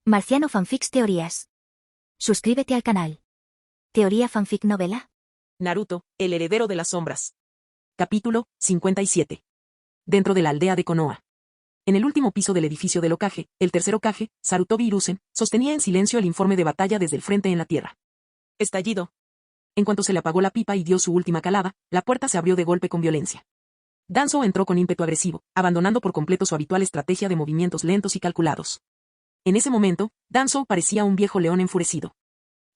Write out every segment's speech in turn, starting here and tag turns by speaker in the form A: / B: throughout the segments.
A: Marciano Fanfics Teorías. Suscríbete al canal. Teoría Fanfic Novela.
B: Naruto, el heredero de las sombras. Capítulo 57. Dentro de la aldea de Konoha. En el último piso del edificio del Hokage, el tercer Hokage, Sarutobi Hiruzen, sostenía en silencio el informe de batalla desde el frente en la tierra. Estallido. En cuanto se le apagó la pipa y dio su última calada, la puerta se abrió de golpe con violencia. Danzo entró con ímpetu agresivo, abandonando por completo su habitual estrategia de movimientos lentos y calculados. En ese momento, Danzo parecía un viejo león enfurecido.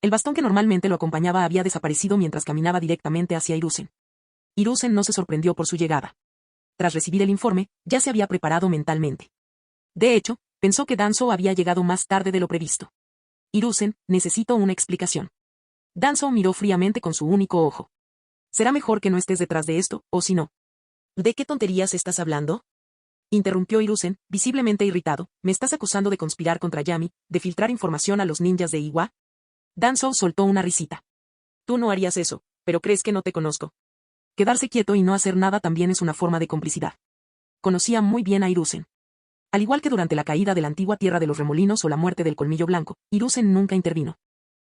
B: El bastón que normalmente lo acompañaba había desaparecido mientras caminaba directamente hacia Hiruzen. Hiruzen no se sorprendió por su llegada. Tras recibir el informe, ya se había preparado mentalmente. De hecho, pensó que Danzo había llegado más tarde de lo previsto. Hiruzen, necesito una explicación. Danzo miró fríamente con su único ojo. Será mejor que no estés detrás de esto, o si no. ¿De qué tonterías estás hablando? Interrumpió Hiruzen, visiblemente irritado. ¿Me estás acusando de conspirar contra Yami, de filtrar información a los ninjas de Iwa? Danzo soltó una risita. Tú no harías eso, pero crees que no te conozco. Quedarse quieto y no hacer nada también es una forma de complicidad. Conocía muy bien a Hiruzen. Al igual que durante la caída de la antigua tierra de los remolinos o la muerte del colmillo blanco, Hiruzen nunca intervino.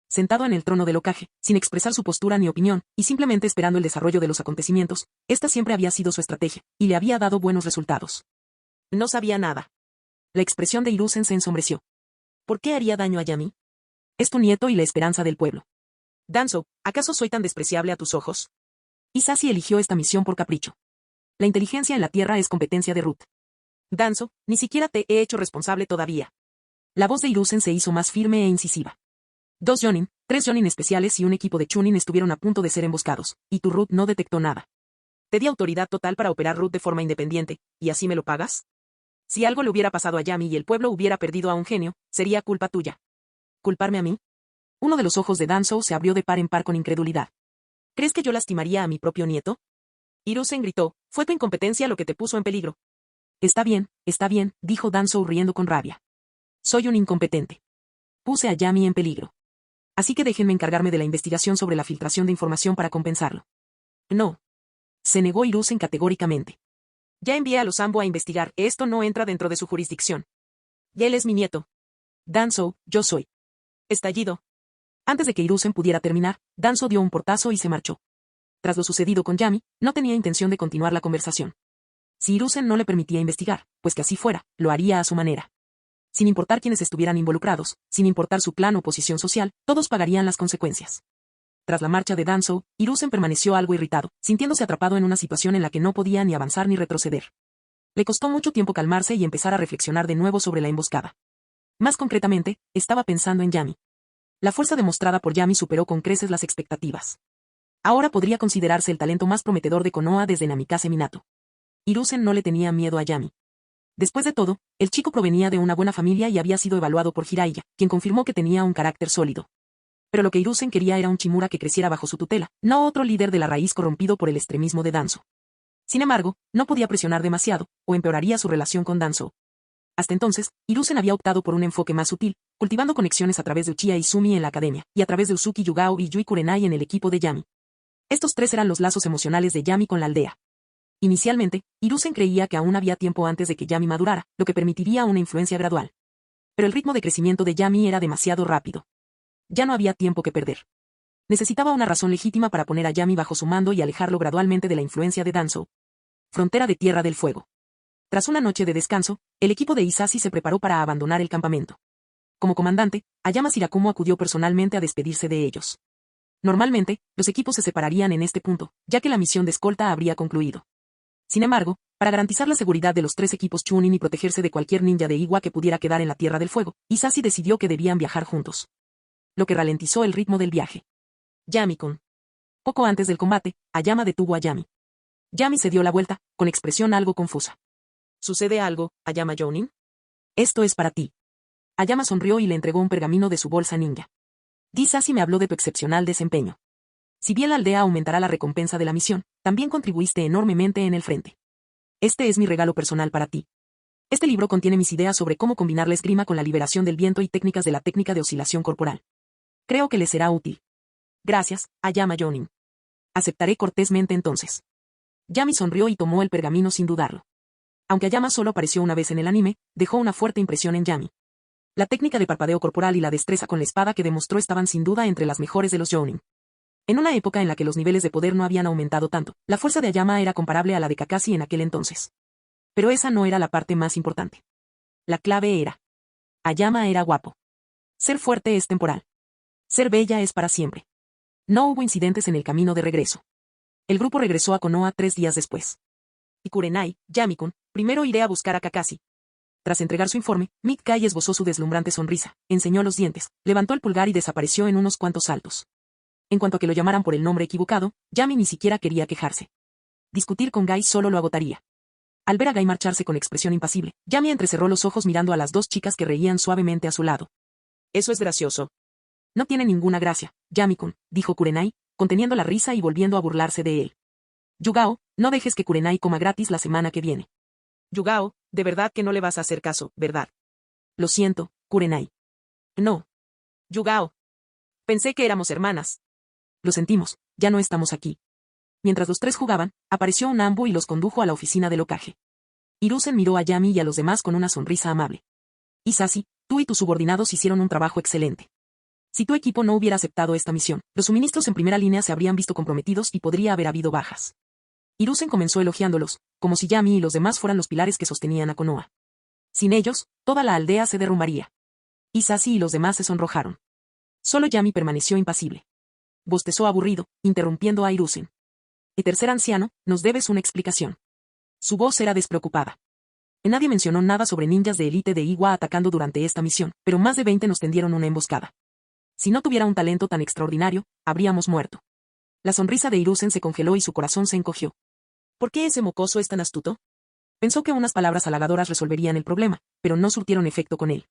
B: Sentado en el trono del Hokage, sin expresar su postura ni opinión, y simplemente esperando el desarrollo de los acontecimientos, esta siempre había sido su estrategia, y le había dado buenos resultados. No sabía nada. La expresión de Hiruzen se ensombreció. ¿Por qué haría daño a Yami? Es tu nieto y la esperanza del pueblo. Danzo, ¿acaso soy tan despreciable a tus ojos? Hisashi eligió esta misión por capricho. La inteligencia en la tierra es competencia de Ruth. Danzo, ni siquiera te he hecho responsable todavía. La voz de Hiruzen se hizo más firme e incisiva. 2 Jonin, 3 Jonin especiales y un equipo de Chunin estuvieron a punto de ser emboscados, y tu Ruth no detectó nada. Te di autoridad total para operar Ruth de forma independiente, ¿y así me lo pagas? Si algo le hubiera pasado a Yami y el pueblo hubiera perdido a un genio, sería culpa tuya. ¿Culparme a mí? Uno de los ojos de Danzo se abrió de par en par con incredulidad. ¿Crees que yo lastimaría a mi propio nieto? Hiruzen gritó, fue tu incompetencia lo que te puso en peligro. Está bien, dijo Danzo riendo con rabia. Soy un incompetente. Puse a Yami en peligro. Así que déjenme encargarme de la investigación sobre la filtración de información para compensarlo. No. Se negó Hiruzen categóricamente. Ya envié a los Zambo a investigar, esto no entra dentro de su jurisdicción. Y él es mi nieto. Danzo, yo soy. Estallido. Antes de que Hiruzen pudiera terminar, Danzo dio un portazo y se marchó. Tras lo sucedido con Yami, no tenía intención de continuar la conversación. Si Hiruzen no le permitía investigar, pues que así fuera, lo haría a su manera. Sin importar quiénes estuvieran involucrados, sin importar su clan o posición social, todos pagarían las consecuencias. Tras la marcha de Danzo, Hiruzen permaneció algo irritado, sintiéndose atrapado en una situación en la que no podía ni avanzar ni retroceder. Le costó mucho tiempo calmarse y empezar a reflexionar de nuevo sobre la emboscada. Más concretamente, estaba pensando en Yami. La fuerza demostrada por Yami superó con creces las expectativas. Ahora podría considerarse el talento más prometedor de Konoha desde Namikaze Minato. Hiruzen no le tenía miedo a Yami. Después de todo, el chico provenía de una buena familia y había sido evaluado por Jiraiya, quien confirmó que tenía un carácter sólido. Pero lo que Hiruzen quería era un Chimura que creciera bajo su tutela, no otro líder de la raíz corrompido por el extremismo de Danzo. Sin embargo, no podía presionar demasiado, o empeoraría su relación con Danzo. Hasta entonces, Hiruzen había optado por un enfoque más sutil, cultivando conexiones a través de Uchiha Izumi en la academia, y a través de Uzuki Yugao y Yui Kurenai en el equipo de Yami. Estos 3 eran los lazos emocionales de Yami con la aldea. Inicialmente, Hiruzen creía que aún había tiempo antes de que Yami madurara, lo que permitiría una influencia gradual. Pero el ritmo de crecimiento de Yami era demasiado rápido. Ya no había tiempo que perder. Necesitaba una razón legítima para poner a Yami bajo su mando y alejarlo gradualmente de la influencia de Danzo. Frontera de Tierra del Fuego. Tras una noche de descanso, el equipo de Hisashi se preparó para abandonar el campamento. Como comandante, Ayama Shirakumo acudió personalmente a despedirse de ellos. Normalmente, los equipos se separarían en este punto, ya que la misión de escolta habría concluido. Sin embargo, para garantizar la seguridad de los 3 equipos Chunin y protegerse de cualquier ninja de Iwa que pudiera quedar en la Tierra del Fuego, Hisashi decidió que debían viajar juntos. Lo que ralentizó el ritmo del viaje. Yami-kun. Poco antes del combate, Ayama detuvo a Yami. Yami se dio la vuelta, con expresión algo confusa. ¿Sucede algo, Ayama Jounin? Esto es para ti. Ayama sonrió y le entregó un pergamino de su bolsa ninja. Hisashi me habló de tu excepcional desempeño. Si bien la aldea aumentará la recompensa de la misión, también contribuiste enormemente en el frente. Este es mi regalo personal para ti. Este libro contiene mis ideas sobre cómo combinar la esgrima con la liberación del viento y técnicas de la técnica de oscilación corporal. Creo que le será útil. Gracias, Ayama Jounin. Aceptaré cortésmente entonces. Yami sonrió y tomó el pergamino sin dudarlo. Aunque Ayama solo apareció una vez en el anime, dejó una fuerte impresión en Yami. La técnica de parpadeo corporal y la destreza con la espada que demostró estaban sin duda entre las mejores de los Jounin. En una época en la que los niveles de poder no habían aumentado tanto, la fuerza de Ayama era comparable a la de Kakashi en aquel entonces. Pero esa no era la parte más importante. La clave era: Ayama era guapo. Ser fuerte es temporal. Ser bella es para siempre. No hubo incidentes en el camino de regreso. El grupo regresó a Konoha 3 días después. Y Kurenai, Yami-kun, primero iré a buscar a Kakashi. Tras entregar su informe, Mid-Kai esbozó su deslumbrante sonrisa, enseñó los dientes, levantó el pulgar y desapareció en unos cuantos saltos. En cuanto a que lo llamaran por el nombre equivocado, Yami ni siquiera quería quejarse. Discutir con Gai solo lo agotaría. Al ver a Gai marcharse con expresión impasible, Yami entrecerró los ojos mirando a las dos chicas que reían suavemente a su lado. Eso es gracioso. No tiene ninguna gracia, Yami-kun, dijo Kurenai, conteniendo la risa y volviendo a burlarse de él. Yugao, no dejes que Kurenai coma gratis la semana que viene. Yugao, de verdad que no le vas a hacer caso, ¿verdad? Lo siento, Kurenai. No. Yugao. Pensé que éramos hermanas. Lo sentimos, ya no estamos aquí. Mientras los tres jugaban, apareció un Ambu y los condujo a la oficina del Hokage. Hiruzen miró a Yami y a los demás con una sonrisa amable. Hisashi, tú y tus subordinados hicieron un trabajo excelente. Si tu equipo no hubiera aceptado esta misión, los suministros en primera línea se habrían visto comprometidos y podría haber habido bajas. Hiruzen comenzó elogiándolos, como si Yami y los demás fueran los pilares que sostenían a Konoha. Sin ellos, toda la aldea se derrumbaría. Hisashi y los demás se sonrojaron. Solo Yami permaneció impasible. Bostezó aburrido, interrumpiendo a Hiruzen. El tercer anciano, nos debes una explicación. Su voz era despreocupada. Nadie mencionó nada sobre ninjas de élite de Iwa atacando durante esta misión, pero más de 20 nos tendieron una emboscada. Si no tuviera un talento tan extraordinario, habríamos muerto. La sonrisa de Hiruzen se congeló y su corazón se encogió. ¿Por qué ese mocoso es tan astuto? Pensó que unas palabras halagadoras resolverían el problema, pero no surtieron efecto con él.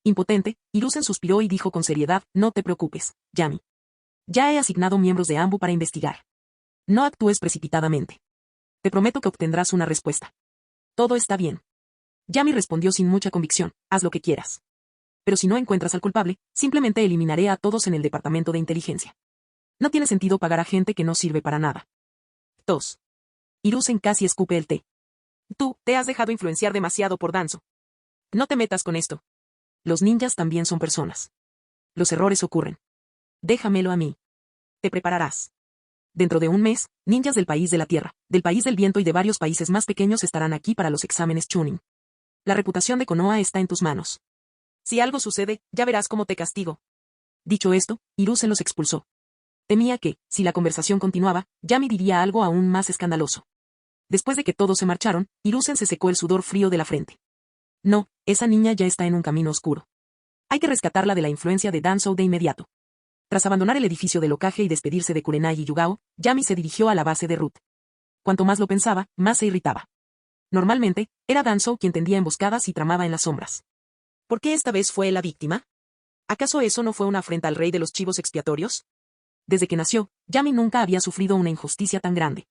B: Impotente, Hiruzen suspiró y dijo con seriedad, no te preocupes, Yami. Ya he asignado miembros de Ambu para investigar. No actúes precipitadamente. Te prometo que obtendrás una respuesta. Todo está bien. Yami respondió sin mucha convicción, haz lo que quieras. Pero si no encuentras al culpable, simplemente eliminaré a todos en el departamento de inteligencia. No tiene sentido pagar a gente que no sirve para nada. 2. Hiruzen casi escupe el té. Tú, te has dejado influenciar demasiado por Danzo. No te metas con esto. Los ninjas también son personas. Los errores ocurren. Déjamelo a mí. Te prepararás. Dentro de un mes, ninjas del país de la tierra, del país del viento y de varios países más pequeños estarán aquí para los exámenes Chunin. La reputación de Konoha está en tus manos. Si algo sucede, ya verás cómo te castigo. Dicho esto, Hiruzen los expulsó. Temía que, si la conversación continuaba, Yami diría algo aún más escandaloso. Después de que todos se marcharon, Hiruzen se secó el sudor frío de la frente. No, esa niña ya está en un camino oscuro. Hay que rescatarla de la influencia de Danzo de inmediato. Tras abandonar el edificio del Hokage y despedirse de Kurenai y Yugao, Yami se dirigió a la base de Root. Cuanto más lo pensaba, más se irritaba. Normalmente, era Danzo quien tendía emboscadas y tramaba en las sombras. ¿Por qué esta vez fue la víctima? ¿Acaso eso no fue una afrenta al rey de los chivos expiatorios? Desde que nació, Yami nunca había sufrido una injusticia tan grande.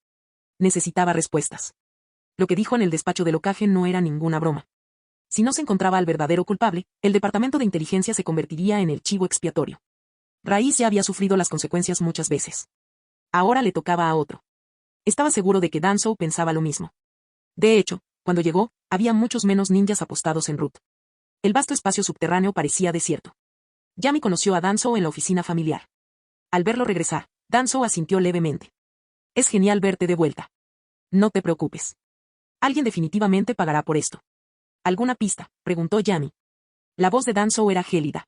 B: Necesitaba respuestas. Lo que dijo en el despacho del Hokage no era ninguna broma. Si no se encontraba al verdadero culpable, el departamento de inteligencia se convertiría en el chivo expiatorio. Raíz ya había sufrido las consecuencias muchas veces. Ahora le tocaba a otro. Estaba seguro de que Danzo pensaba lo mismo. De hecho, cuando llegó, había muchos menos ninjas apostados en Root. El vasto espacio subterráneo parecía desierto. Yami conoció a Danzo en la oficina familiar. Al verlo regresar, Danzo asintió levemente. Es genial verte de vuelta. No te preocupes. Alguien definitivamente pagará por esto. ¿Alguna pista?, preguntó Yami. La voz de Danzo era gélida.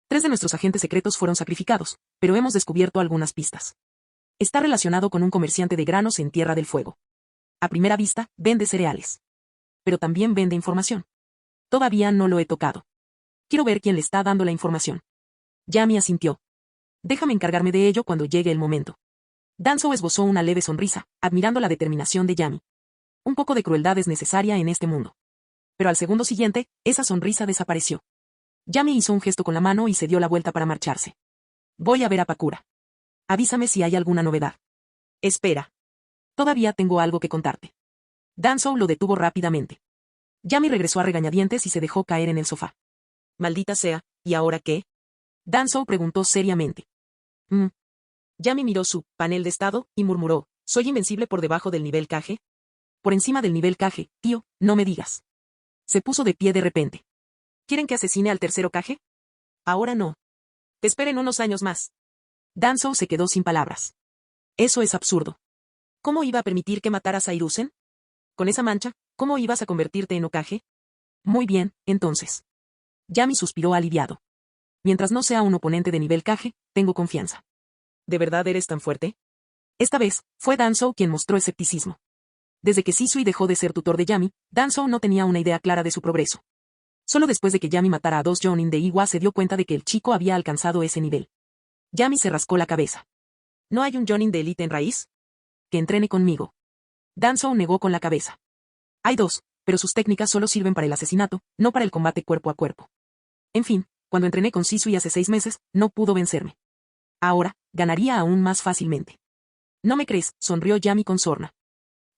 B: 3 de nuestros agentes secretos fueron sacrificados, pero hemos descubierto algunas pistas. Está relacionado con un comerciante de granos en Tierra del Fuego. A primera vista, vende cereales. Pero también vende información. Todavía no lo he tocado. Quiero ver quién le está dando la información. Yami asintió. Déjame encargarme de ello cuando llegue el momento. Danzo esbozó una leve sonrisa, admirando la determinación de Yami. Un poco de crueldad es necesaria en este mundo. Pero al segundo siguiente, esa sonrisa desapareció. Yami hizo un gesto con la mano y se dio la vuelta para marcharse. Voy a ver a Pakura. Avísame si hay alguna novedad. Espera. Todavía tengo algo que contarte. Danzo lo detuvo rápidamente. Yami regresó a regañadientes y se dejó caer en el sofá. Maldita sea, ¿y ahora qué? Danzo preguntó seriamente. Yami miró su panel de estado y murmuró, ¿soy invencible por debajo del nivel Kage? Por encima del nivel Kage, tío, no me digas. Se puso de pie de repente. ¿Quieren que asesine al tercer Hokage? Ahora no. Esperen unos años más. Danzou se quedó sin palabras. Eso es absurdo. ¿Cómo iba a permitir que mataras a Hiruzen? Con esa mancha, ¿cómo ibas a convertirte en Hokage? Muy bien, entonces. Yami suspiró aliviado. Mientras no sea un oponente de nivel Kage, tengo confianza. ¿De verdad eres tan fuerte? Esta vez, fue Danzou quien mostró escepticismo. Desde que Shisui dejó de ser tutor de Yami, Danzou no tenía una idea clara de su progreso. Solo después de que Yami matara a 2 Jonin de Iwa se dio cuenta de que el chico había alcanzado ese nivel. Yami se rascó la cabeza. ¿No hay un Jonin de élite en raíz? Que entrene conmigo. Danzou negó con la cabeza. Hay 2, pero sus técnicas solo sirven para el asesinato, no para el combate cuerpo a cuerpo. En fin, cuando entrené con Shisui hace 6 meses, no pudo vencerme. Ahora, ganaría aún más fácilmente. ¿No me crees?, sonrió Yami con sorna.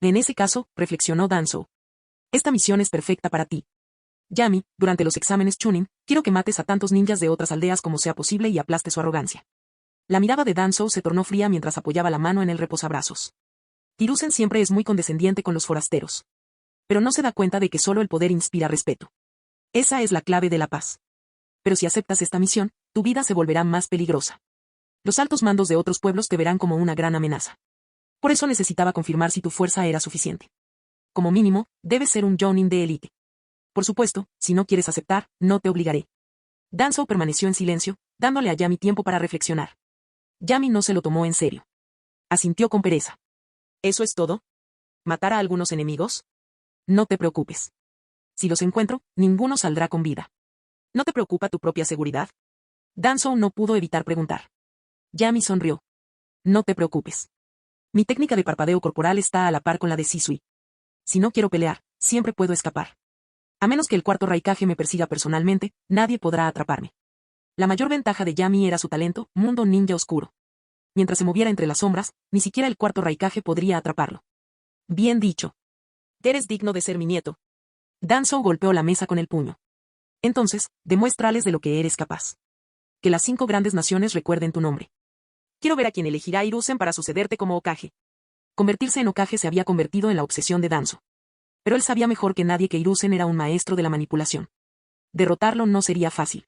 B: En ese caso, reflexionó Danzou. Esta misión es perfecta para ti. Yami, durante los exámenes Chunin, quiero que mates a tantos ninjas de otras aldeas como sea posible y aplaste su arrogancia. La mirada de Danzou se tornó fría mientras apoyaba la mano en el reposabrazos. Hiruzen siempre es muy condescendiente con los forasteros. Pero no se da cuenta de que solo el poder inspira respeto. Esa es la clave de la paz. Pero si aceptas esta misión, tu vida se volverá más peligrosa. Los altos mandos de otros pueblos te verán como una gran amenaza. Por eso necesitaba confirmar si tu fuerza era suficiente. Como mínimo, debes ser un Jonin de élite. Por supuesto, si no quieres aceptar, no te obligaré. Danzou permaneció en silencio, dándole a Yami tiempo para reflexionar. Yami no se lo tomó en serio. Asintió con pereza. ¿Eso es todo? ¿Matar a algunos enemigos? No te preocupes. Si los encuentro, ninguno saldrá con vida. ¿No te preocupa tu propia seguridad? Danzou no pudo evitar preguntar. Yami sonrió. No te preocupes. Mi técnica de parpadeo corporal está a la par con la de Shisui. Si no quiero pelear, siempre puedo escapar. A menos que el cuarto Raikage me persiga personalmente, nadie podrá atraparme. La mayor ventaja de Yami era su talento, mundo ninja oscuro. Mientras se moviera entre las sombras, ni siquiera el cuarto Raikage podría atraparlo. Bien dicho. Eres digno de ser mi nieto. Danzou golpeó la mesa con el puño. Entonces, demuéstrales de lo que eres capaz. Que las 5 grandes naciones recuerden tu nombre. Quiero ver a quién elegirá a Hiruzen para sucederte como Hokage. Convertirse en Hokage se había convertido en la obsesión de Danzou. Pero él sabía mejor que nadie que Hiruzen era un maestro de la manipulación. Derrotarlo no sería fácil.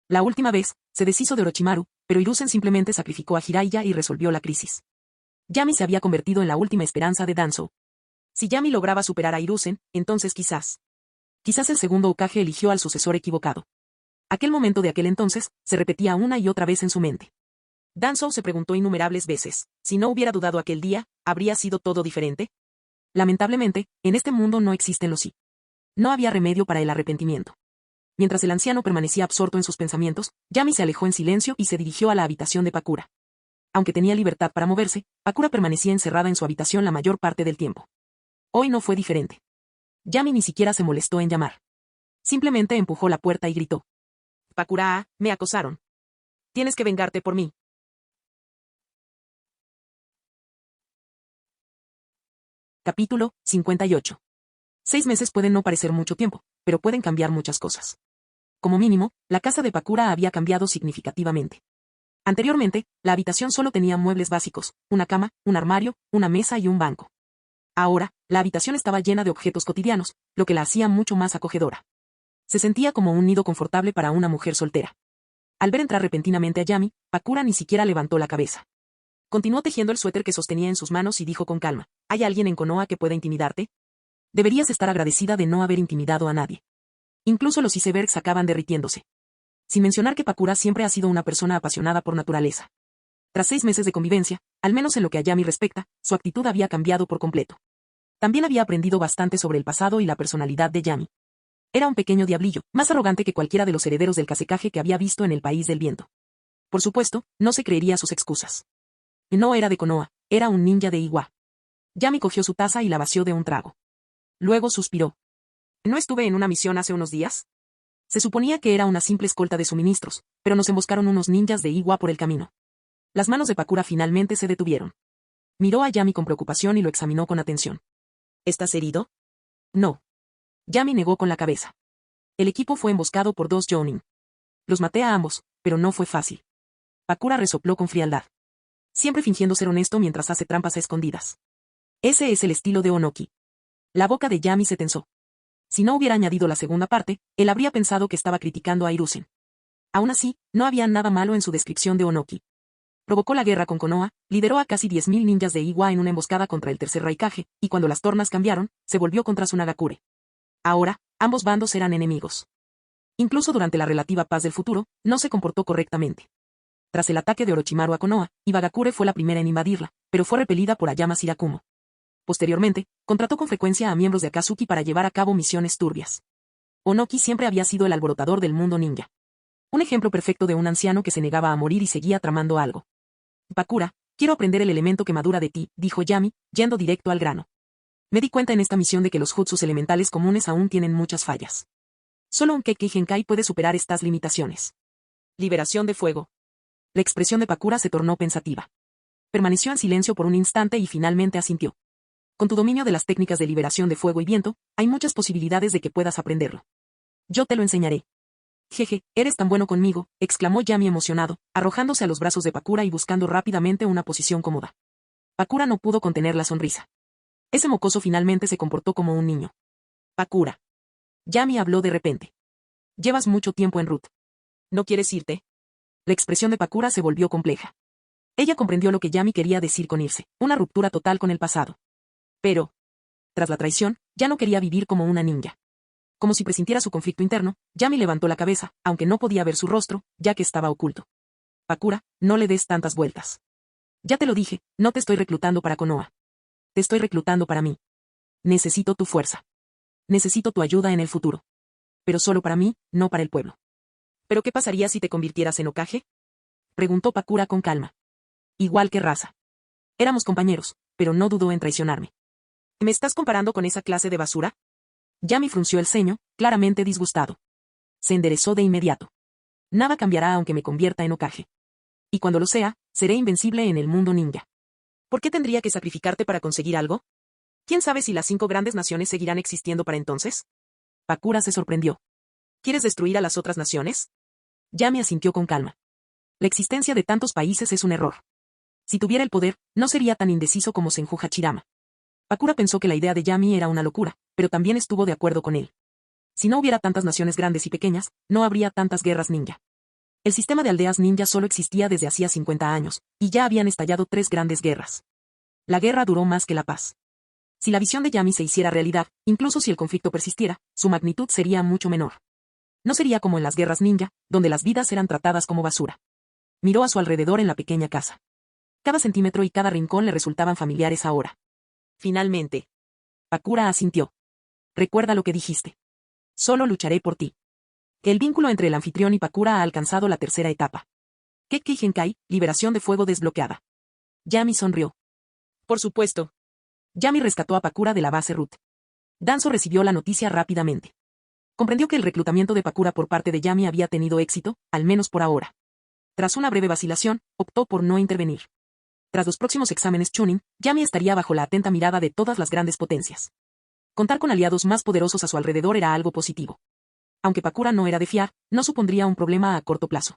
B: La última vez, se deshizo de Orochimaru, pero Hiruzen simplemente sacrificó a Jiraiya y resolvió la crisis. Yami se había convertido en la última esperanza de Danzou. Si Yami lograba superar a Hiruzen, entonces quizás el segundo Hokage eligió al sucesor equivocado. Aquel momento de aquel entonces, se repetía una y otra vez en su mente. Danzou se preguntó innumerables veces, si no hubiera dudado aquel día, ¿habría sido todo diferente? Lamentablemente, en este mundo no existen los sí. No había remedio para el arrepentimiento. Mientras el anciano permanecía absorto en sus pensamientos, Yami se alejó en silencio y se dirigió a la habitación de Pakura. Aunque tenía libertad para moverse, Pakura permanecía encerrada en su habitación la mayor parte del tiempo. Hoy no fue diferente. Yami ni siquiera se molestó en llamar. Simplemente empujó la puerta y gritó. Pakura, me acosaron. Tienes que vengarte por mí. Capítulo 58. 6 meses pueden no parecer mucho tiempo, pero pueden cambiar muchas cosas. Como mínimo, la casa de Pakura había cambiado significativamente. Anteriormente, la habitación solo tenía muebles básicos, una cama, un armario, una mesa y un banco. Ahora, la habitación estaba llena de objetos cotidianos, lo que la hacía mucho más acogedora. Se sentía como un nido confortable para una mujer soltera. Al ver entrar repentinamente a Yami, Pakura ni siquiera levantó la cabeza. Continuó tejiendo el suéter que sostenía en sus manos y dijo con calma, ¿hay alguien en Konoha que pueda intimidarte? Deberías estar agradecida de no haber intimidado a nadie. Incluso los icebergs acaban derritiéndose. Sin mencionar que Pakura siempre ha sido una persona apasionada por naturaleza. Tras 6 meses de convivencia, al menos en lo que a Yami respecta, su actitud había cambiado por completo. También había aprendido bastante sobre el pasado y la personalidad de Yami. Era un pequeño diablillo, más arrogante que cualquiera de los herederos del Kazekage que había visto en el país del viento. Por supuesto, no se creería sus excusas. No era de Konoha, era un ninja de Iwa. Yami cogió su taza y la vació de un trago. Luego suspiró. ¿No estuve en una misión hace unos días? Se suponía que era una simple escolta de suministros, pero nos emboscaron unos ninjas de Iwa por el camino. Las manos de Pakura finalmente se detuvieron. Miró a Yami con preocupación y lo examinó con atención. ¿Estás herido? No. Yami negó con la cabeza. El equipo fue emboscado por 2 Jonin. Los maté a ambos, pero no fue fácil. Pakura resopló con frialdad. Siempre fingiendo ser honesto mientras hace trampas a escondidas. Ese es el estilo de Onoki. La boca de Yami se tensó. Si no hubiera añadido la segunda parte, él habría pensado que estaba criticando a Hiruzen. Aún así, no había nada malo en su descripción de Onoki. Provocó la guerra con Konoha, lideró a casi 10.000 ninjas de Iwa en una emboscada contra el tercer Raikage, y cuando las tornas cambiaron, se volvió contra Tsunagakure. Ahora, ambos bandos eran enemigos. Incluso durante la relativa paz del futuro, no se comportó correctamente. Tras el ataque de Orochimaru a Konoha, Ibagakure fue la primera en invadirla, pero fue repelida por Ayama Shirakumo. Posteriormente, contrató con frecuencia a miembros de Akatsuki para llevar a cabo misiones turbias. Onoki siempre había sido el alborotador del mundo ninja. Un ejemplo perfecto de un anciano que se negaba a morir y seguía tramando algo. Pakura, quiero aprender el elemento que madura de ti, dijo Yami, yendo directo al grano. Me di cuenta en esta misión de que los jutsus elementales comunes aún tienen muchas fallas. Solo un Kekkei Genkai puede superar estas limitaciones. Liberación de fuego. La expresión de Pakura se tornó pensativa. Permaneció en silencio por un instante y finalmente asintió. Con tu dominio de las técnicas de liberación de fuego y viento, hay muchas posibilidades de que puedas aprenderlo. Yo te lo enseñaré. Jeje, eres tan bueno conmigo, exclamó Yami emocionado, arrojándose a los brazos de Pakura y buscando rápidamente una posición cómoda. Pakura no pudo contener la sonrisa. Ese mocoso finalmente se comportó como un niño. Pakura. Yami habló de repente. Llevas mucho tiempo en Root. ¿No quieres irte? La expresión de Pakura se volvió compleja. Ella comprendió lo que Yami quería decir con irse, una ruptura total con el pasado. Pero, tras la traición, ya no quería vivir como una ninja. Como si presintiera su conflicto interno, Yami levantó la cabeza, aunque no podía ver su rostro, ya que estaba oculto. Pakura, no le des tantas vueltas. Ya te lo dije, no te estoy reclutando para Konoha. Te estoy reclutando para mí. Necesito tu fuerza. Necesito tu ayuda en el futuro. Pero solo para mí, no para el pueblo. ¿Pero qué pasaría si te convirtieras en Hokage? Preguntó Pakura con calma. Igual que Raza. Éramos compañeros, pero no dudó en traicionarme. ¿Me estás comparando con esa clase de basura? Yami frunció el ceño, claramente disgustado. Se enderezó de inmediato. Nada cambiará aunque me convierta en Hokage. Y cuando lo sea, seré invencible en el mundo ninja. ¿Por qué tendría que sacrificarte para conseguir algo? ¿Quién sabe si las 5 grandes naciones seguirán existiendo para entonces? Pakura se sorprendió. ¿Quieres destruir a las otras naciones? Yami asintió con calma. La existencia de tantos países es un error. Si tuviera el poder, no sería tan indeciso como Senju Hachirama. Pakura pensó que la idea de Yami era una locura, pero también estuvo de acuerdo con él. Si no hubiera tantas naciones grandes y pequeñas, no habría tantas guerras ninja. El sistema de aldeas ninja solo existía desde hacía 50 años, y ya habían estallado 3 grandes guerras. La guerra duró más que la paz. Si la visión de Yami se hiciera realidad, incluso si el conflicto persistiera, su magnitud sería mucho menor. No sería como en las guerras ninja, donde las vidas eran tratadas como basura. Miró a su alrededor en la pequeña casa. Cada centímetro y cada rincón le resultaban familiares ahora. Finalmente. Pakura asintió. Recuerda lo que dijiste. Solo lucharé por ti. Que el vínculo entre el anfitrión y Pakura ha alcanzado la tercera etapa. Kekkei Genkai, liberación de fuego desbloqueada. Yami sonrió. Por supuesto. Yami rescató a Pakura de la base Root. Danzo recibió la noticia rápidamente. Comprendió que el reclutamiento de Pakura por parte de Yami había tenido éxito, al menos por ahora. Tras una breve vacilación, optó por no intervenir. Tras los próximos exámenes Chunin, Yami estaría bajo la atenta mirada de todas las grandes potencias. Contar con aliados más poderosos a su alrededor era algo positivo. Aunque Pakura no era de fiar, no supondría un problema a corto plazo.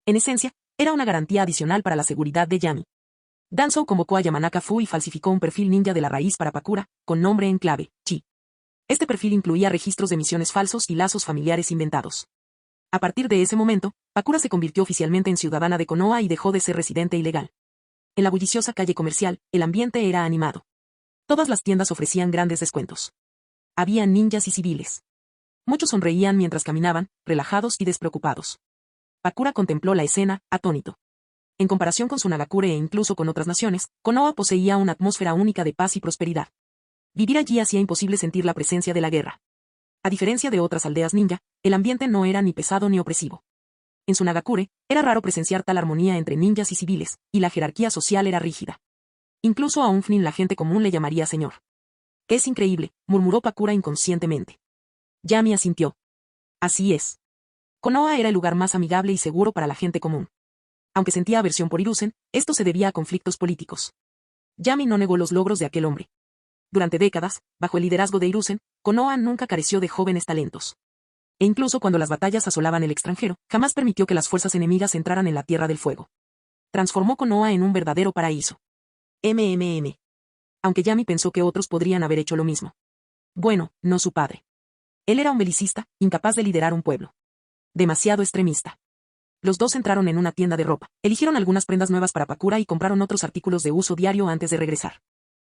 B: En esencia, era una garantía adicional para la seguridad de Yami. Danzo convocó a Yamanaka Fu y falsificó un perfil ninja de la raíz para Pakura, con nombre en clave, Chi. Este perfil incluía registros de misiones falsos y lazos familiares inventados. A partir de ese momento, Pakura se convirtió oficialmente en ciudadana de Konoha y dejó de ser residente ilegal. En la bulliciosa calle comercial, el ambiente era animado. Todas las tiendas ofrecían grandes descuentos. Había ninjas y civiles. Muchos sonreían mientras caminaban, relajados y despreocupados. Pakura contempló la escena, atónito. En comparación con Tsunagakure e incluso con otras naciones, Konoha poseía una atmósfera única de paz y prosperidad. Vivir allí hacía imposible sentir la presencia de la guerra. A diferencia de otras aldeas ninja, el ambiente no era ni pesado ni opresivo. En Tsunagakure, era raro presenciar tal armonía entre ninjas y civiles, y la jerarquía social era rígida. Incluso a un Fnin la gente común le llamaría señor. Es increíble, murmuró Pakura inconscientemente. Yami asintió. Así es. Konoha era el lugar más amigable y seguro para la gente común. Aunque sentía aversión por Hiruzen, esto se debía a conflictos políticos. Yami no negó los logros de aquel hombre. Durante décadas, bajo el liderazgo de Hiruzen, Konoha nunca careció de jóvenes talentos. E incluso cuando las batallas asolaban el extranjero, jamás permitió que las fuerzas enemigas entraran en la Tierra del Fuego. Transformó Konoha en un verdadero paraíso. Aunque Yami pensó que otros podrían haber hecho lo mismo. Bueno, no su padre. Él era un belicista, incapaz de liderar un pueblo. Demasiado extremista. Los dos entraron en una tienda de ropa, eligieron algunas prendas nuevas para Pakura y compraron otros artículos de uso diario antes de regresar.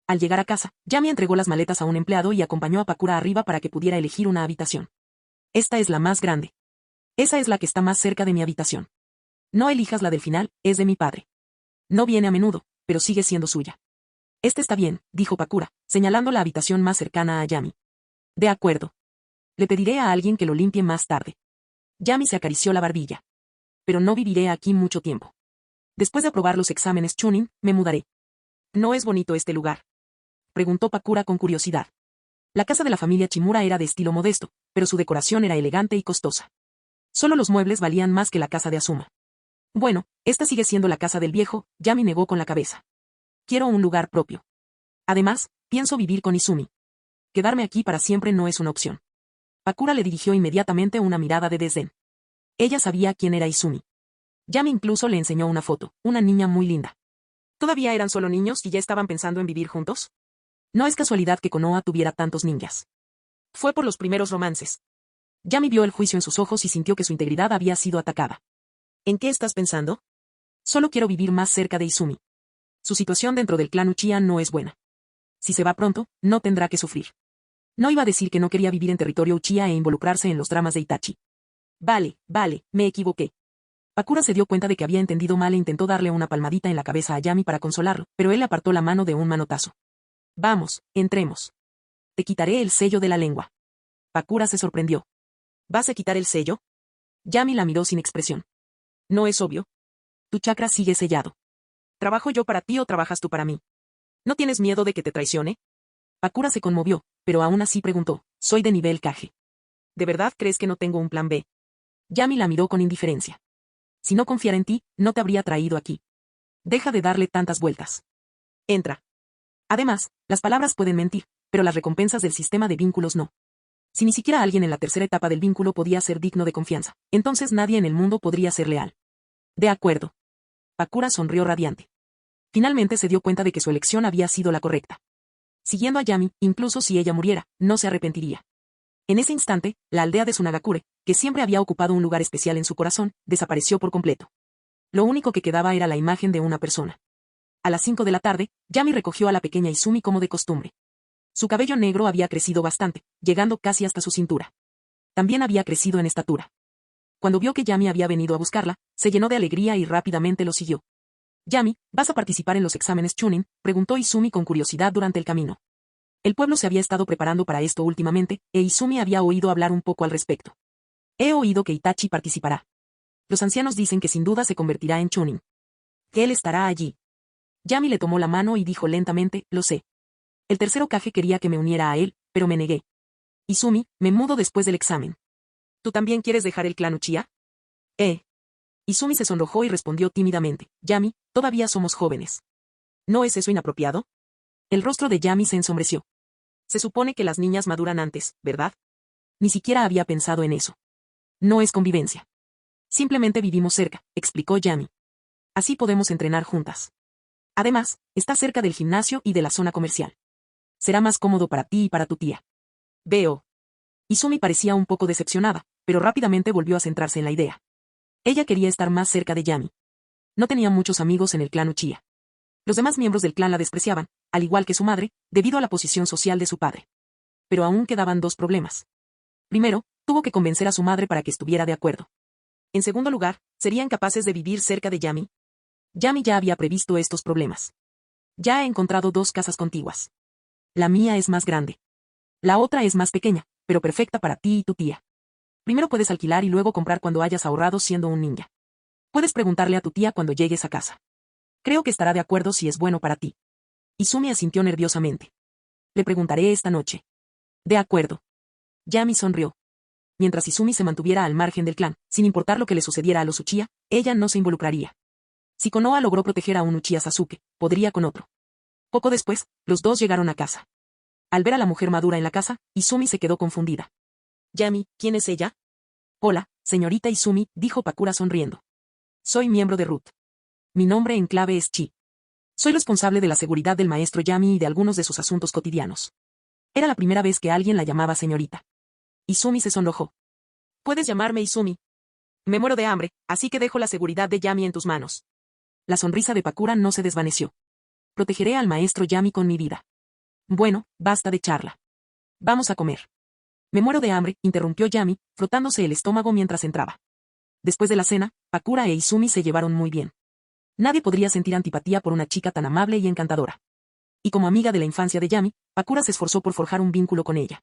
B: Al llegar a casa, Yami entregó las maletas a un empleado y acompañó a Pakura arriba para que pudiera elegir una habitación. Esta es la más grande. Esa es la que está más cerca de mi habitación. No elijas la del final, es de mi padre. No viene a menudo, pero sigue siendo suya. Este está bien, dijo Pakura, señalando la habitación más cercana a Yami. De acuerdo. Le pediré a alguien que lo limpie más tarde. Yami se acarició la barbilla. Pero no viviré aquí mucho tiempo. Después de aprobar los exámenes Chunin, me mudaré. ¿No es bonito este lugar?, preguntó Pakura con curiosidad. La casa de la familia Chimura era de estilo modesto, pero su decoración era elegante y costosa. Solo los muebles valían más que la casa de Azuma. Bueno, esta sigue siendo la casa del viejo, Yami negó con la cabeza. Quiero un lugar propio. Además, pienso vivir con Izumi. Quedarme aquí para siempre no es una opción. Pakura le dirigió inmediatamente una mirada de desdén. Ella sabía quién era Izumi. Yami incluso le enseñó una foto, una niña muy linda. ¿Todavía eran solo niños y ya estaban pensando en vivir juntos? No es casualidad que Konoha tuviera tantos ninjas. Fue por los primeros romances. Yami vio el juicio en sus ojos y sintió que su integridad había sido atacada. ¿En qué estás pensando? Solo quiero vivir más cerca de Izumi. Su situación dentro del clan Uchiha no es buena. Si se va pronto, no tendrá que sufrir. No iba a decir que no quería vivir en territorio Uchiha e involucrarse en los dramas de Itachi. Vale, me equivoqué. Pakura se dio cuenta de que había entendido mal e intentó darle una palmadita en la cabeza a Yami para consolarlo, pero él le apartó la mano de un manotazo. Vamos, entremos. Te quitaré el sello de la lengua. Pakura se sorprendió. ¿Vas a quitar el sello? Yami la miró sin expresión. ¿No es obvio? Tu chakra sigue sellado. ¿Trabajo yo para ti o trabajas tú para mí? ¿No tienes miedo de que te traicione? Pakura se conmovió, pero aún así preguntó, soy de nivel Kage. ¿De verdad crees que no tengo un plan B? Yami la miró con indiferencia. Si no confiara en ti, no te habría traído aquí. Deja de darle tantas vueltas. Entra. Además, las palabras pueden mentir, pero las recompensas del sistema de vínculos no. Si ni siquiera alguien en la tercera etapa del vínculo podía ser digno de confianza, entonces nadie en el mundo podría ser leal. De acuerdo. Pakura sonrió radiante. Finalmente se dio cuenta de que su elección había sido la correcta. Siguiendo a Yami, incluso si ella muriera, no se arrepentiría. En ese instante, la aldea de Sunagakure, que siempre había ocupado un lugar especial en su corazón, desapareció por completo. Lo único que quedaba era la imagen de una persona. A las 5 de la tarde, Yami recogió a la pequeña Izumi como de costumbre. Su cabello negro había crecido bastante, llegando casi hasta su cintura. También había crecido en estatura. Cuando vio que Yami había venido a buscarla, se llenó de alegría y rápidamente lo siguió. Yami, ¿vas a participar en los exámenes Chunin?, preguntó Izumi con curiosidad durante el camino. El pueblo se había estado preparando para esto últimamente, e Izumi había oído hablar un poco al respecto. He oído que Itachi participará. Los ancianos dicen que sin duda se convertirá en Chunin. Que él estará allí. Yami le tomó la mano y dijo lentamente, lo sé. El tercer Hokage quería que me uniera a él, pero me negué. Izumi, me mudo después del examen. ¿Tú también quieres dejar el clan Uchiha? Izumi se sonrojó y respondió tímidamente, Yami, todavía somos jóvenes. ¿No es eso inapropiado? El rostro de Yami se ensombreció. Se supone que las niñas maduran antes, ¿verdad? Ni siquiera había pensado en eso. No es convivencia. Simplemente vivimos cerca, explicó Yami. Así podemos entrenar juntas. Además, está cerca del gimnasio y de la zona comercial. Será más cómodo para ti y para tu tía. Veo. Izumi parecía un poco decepcionada, pero rápidamente volvió a centrarse en la idea. Ella quería estar más cerca de Yami. No tenía muchos amigos en el clan Uchiha. Los demás miembros del clan la despreciaban, al igual que su madre, debido a la posición social de su padre. Pero aún quedaban dos problemas. Primero, tuvo que convencer a su madre para que estuviera de acuerdo. En segundo lugar, ¿serían capaces de vivir cerca de Yami? Yami ya había previsto estos problemas. Ya he encontrado 2 casas contiguas. La mía es más grande. La otra es más pequeña, pero perfecta para ti y tu tía. Primero puedes alquilar y luego comprar cuando hayas ahorrado siendo un ninja. Puedes preguntarle a tu tía cuando llegues a casa. Creo que estará de acuerdo si es bueno para ti. Izumi asintió nerviosamente. Le preguntaré esta noche. De acuerdo. Yami sonrió. Mientras Izumi se mantuviera al margen del clan, sin importar lo que le sucediera a los Uchiha, ella no se involucraría. Si Konoha logró proteger a un Uchiha Sasuke, podría con otro. Poco después, los dos llegaron a casa. Al ver a la mujer madura en la casa, Izumi se quedó confundida. Yami, ¿quién es ella? Hola, señorita Izumi, dijo Pakura sonriendo. Soy miembro de Ruth. Mi nombre en clave es Chi. Soy responsable de la seguridad del maestro Yami y de algunos de sus asuntos cotidianos. Era la primera vez que alguien la llamaba señorita. Izumi se sonrojó. Puedes llamarme Izumi. Me muero de hambre, así que dejo la seguridad de Yami en tus manos. La sonrisa de Pakura no se desvaneció. Protegeré al maestro Yami con mi vida. Bueno, basta de charla. Vamos a comer. Me muero de hambre, interrumpió Yami, frotándose el estómago mientras entraba. Después de la cena, Pakura e Izumi se llevaron muy bien. Nadie podría sentir antipatía por una chica tan amable y encantadora. Y como amiga de la infancia de Yami, Pakura se esforzó por forjar un vínculo con ella.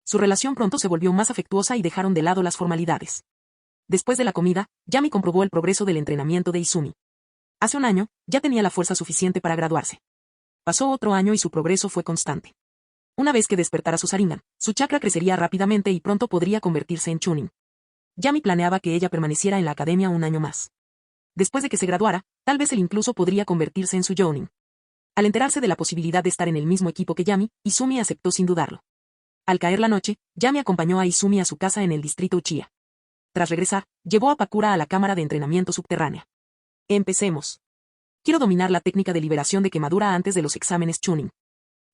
B: Su relación pronto se volvió más afectuosa y dejaron de lado las formalidades. Después de la comida, Yami comprobó el progreso del entrenamiento de Izumi. Hace un año, ya tenía la fuerza suficiente para graduarse. Pasó otro año y su progreso fue constante. Una vez que despertara su Sharingan, su chakra crecería rápidamente y pronto podría convertirse en Chunin. Yami planeaba que ella permaneciera en la academia un año más. Después de que se graduara, tal vez él incluso podría convertirse en su Jounin. Al enterarse de la posibilidad de estar en el mismo equipo que Yami, Izumi aceptó sin dudarlo. Al caer la noche, Yami acompañó a Izumi a su casa en el distrito Uchiha. Tras regresar, llevó a Pakura a la cámara de entrenamiento subterránea. Empecemos. Quiero dominar la técnica de liberación de quemadura antes de los exámenes Chunin.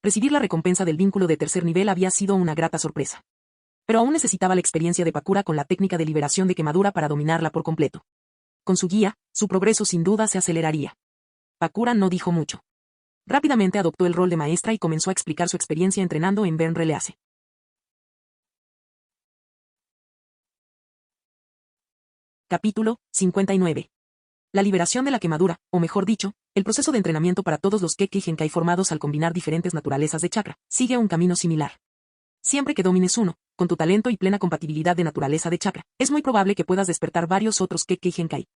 B: Recibir la recompensa del vínculo de tercer nivel había sido una grata sorpresa. Pero aún necesitaba la experiencia de Pakura con la técnica de liberación de quemadura para dominarla por completo. Con su guía, su progreso sin duda se aceleraría. Pakura no dijo mucho. Rápidamente adoptó el rol de maestra y comenzó a explicar su experiencia entrenando en Ben Release. Capítulo 59. La liberación de la quemadura, o mejor dicho, el proceso de entrenamiento para todos los Kekkei Genkai formados al combinar diferentes naturalezas de chakra, sigue un camino similar. Siempre que domines uno, con tu talento y plena compatibilidad de naturaleza de chakra, es muy probable que puedas despertar varios otros Kekkei Genkai.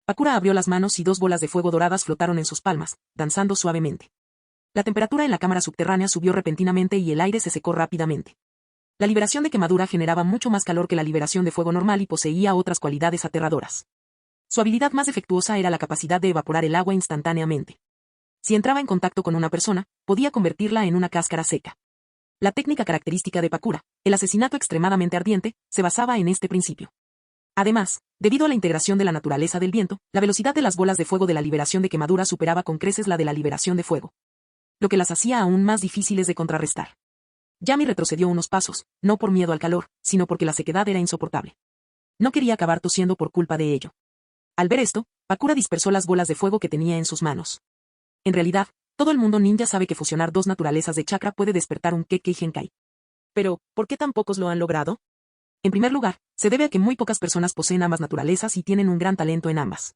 B: Pakura abrió las manos y dos bolas de fuego doradas flotaron en sus palmas, danzando suavemente. La temperatura en la cámara subterránea subió repentinamente y el aire se secó rápidamente. La liberación de quemadura generaba mucho más calor que la liberación de fuego normal y poseía otras cualidades aterradoras. Su habilidad más defectuosa era la capacidad de evaporar el agua instantáneamente. Si entraba en contacto con una persona, podía convertirla en una cáscara seca. La técnica característica de Pakura, el asesinato extremadamente ardiente, se basaba en este principio. Además, debido a la integración de la naturaleza del viento, la velocidad de las bolas de fuego de la liberación de quemadura superaba con creces la de la liberación de fuego, lo que las hacía aún más difíciles de contrarrestar. Yami retrocedió unos pasos, no por miedo al calor, sino porque la sequedad era insoportable. No quería acabar tosiendo por culpa de ello. Al ver esto, Pakura dispersó las bolas de fuego que tenía en sus manos. En realidad, todo el mundo ninja sabe que fusionar dos naturalezas de chakra puede despertar un Kekkei Genkai. Pero, ¿por qué tan pocos lo han logrado? En primer lugar, se debe a que muy pocas personas poseen ambas naturalezas y tienen un gran talento en ambas.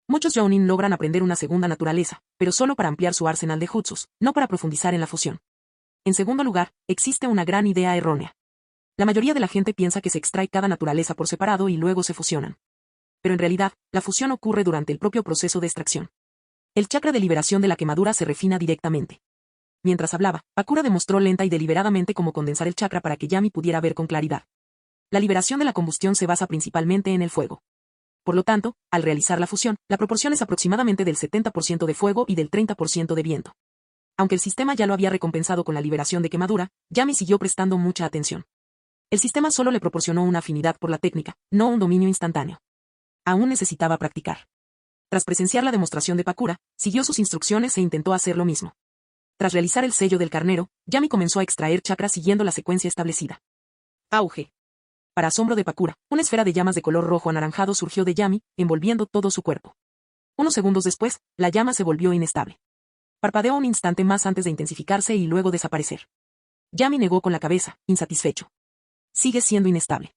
B: Muchos Jounin logran aprender una segunda naturaleza, pero solo para ampliar su arsenal de jutsus, no para profundizar en la fusión. En segundo lugar, existe una gran idea errónea. La mayoría de la gente piensa que se extrae cada naturaleza por separado y luego se fusionan. Pero en realidad, la fusión ocurre durante el propio proceso de extracción. El chakra de liberación de la quemadura se refina directamente. Mientras hablaba, Pakura demostró lenta y deliberadamente cómo condensar el chakra para que Yami pudiera ver con claridad. La liberación de la combustión se basa principalmente en el fuego. Por lo tanto, al realizar la fusión, la proporción es aproximadamente del 70% de fuego y del 30% de viento. Aunque el sistema ya lo había recompensado con la liberación de quemadura, Yami siguió prestando mucha atención. El sistema solo le proporcionó una afinidad por la técnica, no un dominio instantáneo. Aún necesitaba practicar. Tras presenciar la demostración de Pakura, siguió sus instrucciones e intentó hacer lo mismo. Tras realizar el sello del carnero, Yami comenzó a extraer chakra siguiendo la secuencia establecida. Auge. Para asombro de Pakura, una esfera de llamas de color rojo anaranjado surgió de Yami, envolviendo todo su cuerpo. Unos segundos después, la llama se volvió inestable. Parpadeó un instante más antes de intensificarse y luego desaparecer. Yami negó con la cabeza, insatisfecho. Sigue siendo inestable.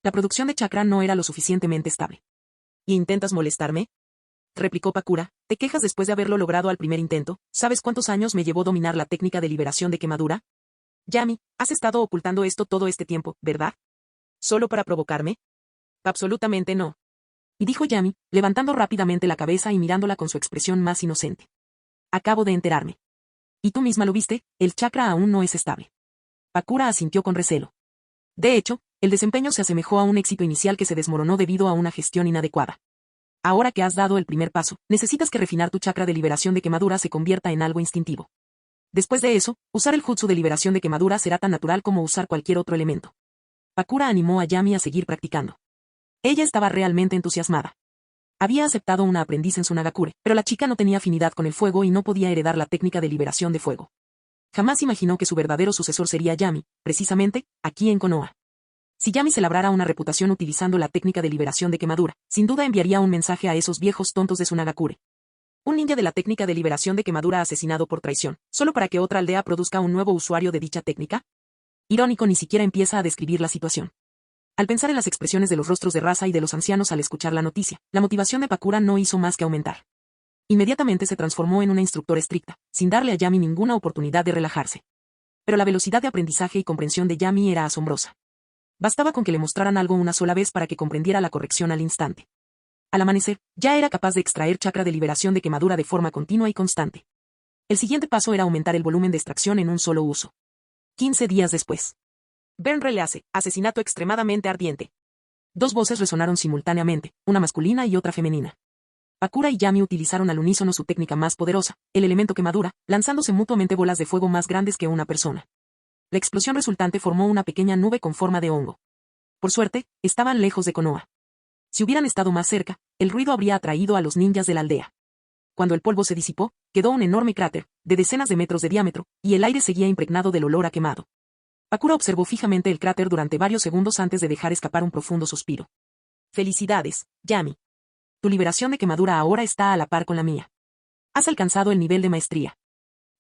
B: La producción de chakra no era lo suficientemente estable. ¿Y intentas molestarme?, replicó Pakura. ¿Te quejas después de haberlo logrado al primer intento? ¿Sabes cuántos años me llevó dominar la técnica de liberación de quemadura? Yami, has estado ocultando esto todo este tiempo, ¿verdad? ¿Solo para provocarme? Absolutamente no. Y dijo Yami, levantando rápidamente la cabeza y mirándola con su expresión más inocente. Acabo de enterarme. Y tú misma lo viste, el chakra aún no es estable. Pakura asintió con recelo. De hecho, el desempeño se asemejó a un éxito inicial que se desmoronó debido a una gestión inadecuada. Ahora que has dado el primer paso, necesitas que refinar tu chakra de liberación de quemadura se convierta en algo instintivo. Después de eso, usar el jutsu de liberación de quemadura será tan natural como usar cualquier otro elemento. Pakura animó a Yami a seguir practicando. Ella estaba realmente entusiasmada. Había aceptado una aprendiz en su Nagakure, pero la chica no tenía afinidad con el fuego y no podía heredar la técnica de liberación de fuego. Jamás imaginó que su verdadero sucesor sería Yami, precisamente, aquí en Konoha. Si Yami se labrara una reputación utilizando la técnica de liberación de quemadura, sin duda enviaría un mensaje a esos viejos tontos de Tsunagakure. Un ninja de la técnica de liberación de quemadura asesinado por traición, solo para que otra aldea produzca un nuevo usuario de dicha técnica. Irónico, ni siquiera empieza a describir la situación. Al pensar en las expresiones de los rostros de raza y de los ancianos al escuchar la noticia, la motivación de Pakura no hizo más que aumentar. Inmediatamente se transformó en una instructora estricta, sin darle a Yami ninguna oportunidad de relajarse. Pero la velocidad de aprendizaje y comprensión de Yami era asombrosa. Bastaba con que le mostraran algo una sola vez para que comprendiera la corrección al instante. Al amanecer, ya era capaz de extraer chakra de liberación de quemadura de forma continua y constante. El siguiente paso era aumentar el volumen de extracción en un solo uso. 15 días después. Burn Release, asesinato extremadamente ardiente. Dos voces resonaron simultáneamente, una masculina y otra femenina. Pakura y Yami utilizaron al unísono su técnica más poderosa, el elemento quemadura, lanzándose mutuamente bolas de fuego más grandes que una persona. La explosión resultante formó una pequeña nube con forma de hongo. Por suerte, estaban lejos de Konoha. Si hubieran estado más cerca, el ruido habría atraído a los ninjas de la aldea. Cuando el polvo se disipó, quedó un enorme cráter, de decenas de metros de diámetro, y el aire seguía impregnado del olor a quemado. Pakura observó fijamente el cráter durante varios segundos antes de dejar escapar un profundo suspiro. Felicidades, Yami. Tu liberación de quemadura ahora está a la par con la mía. Has alcanzado el nivel de maestría.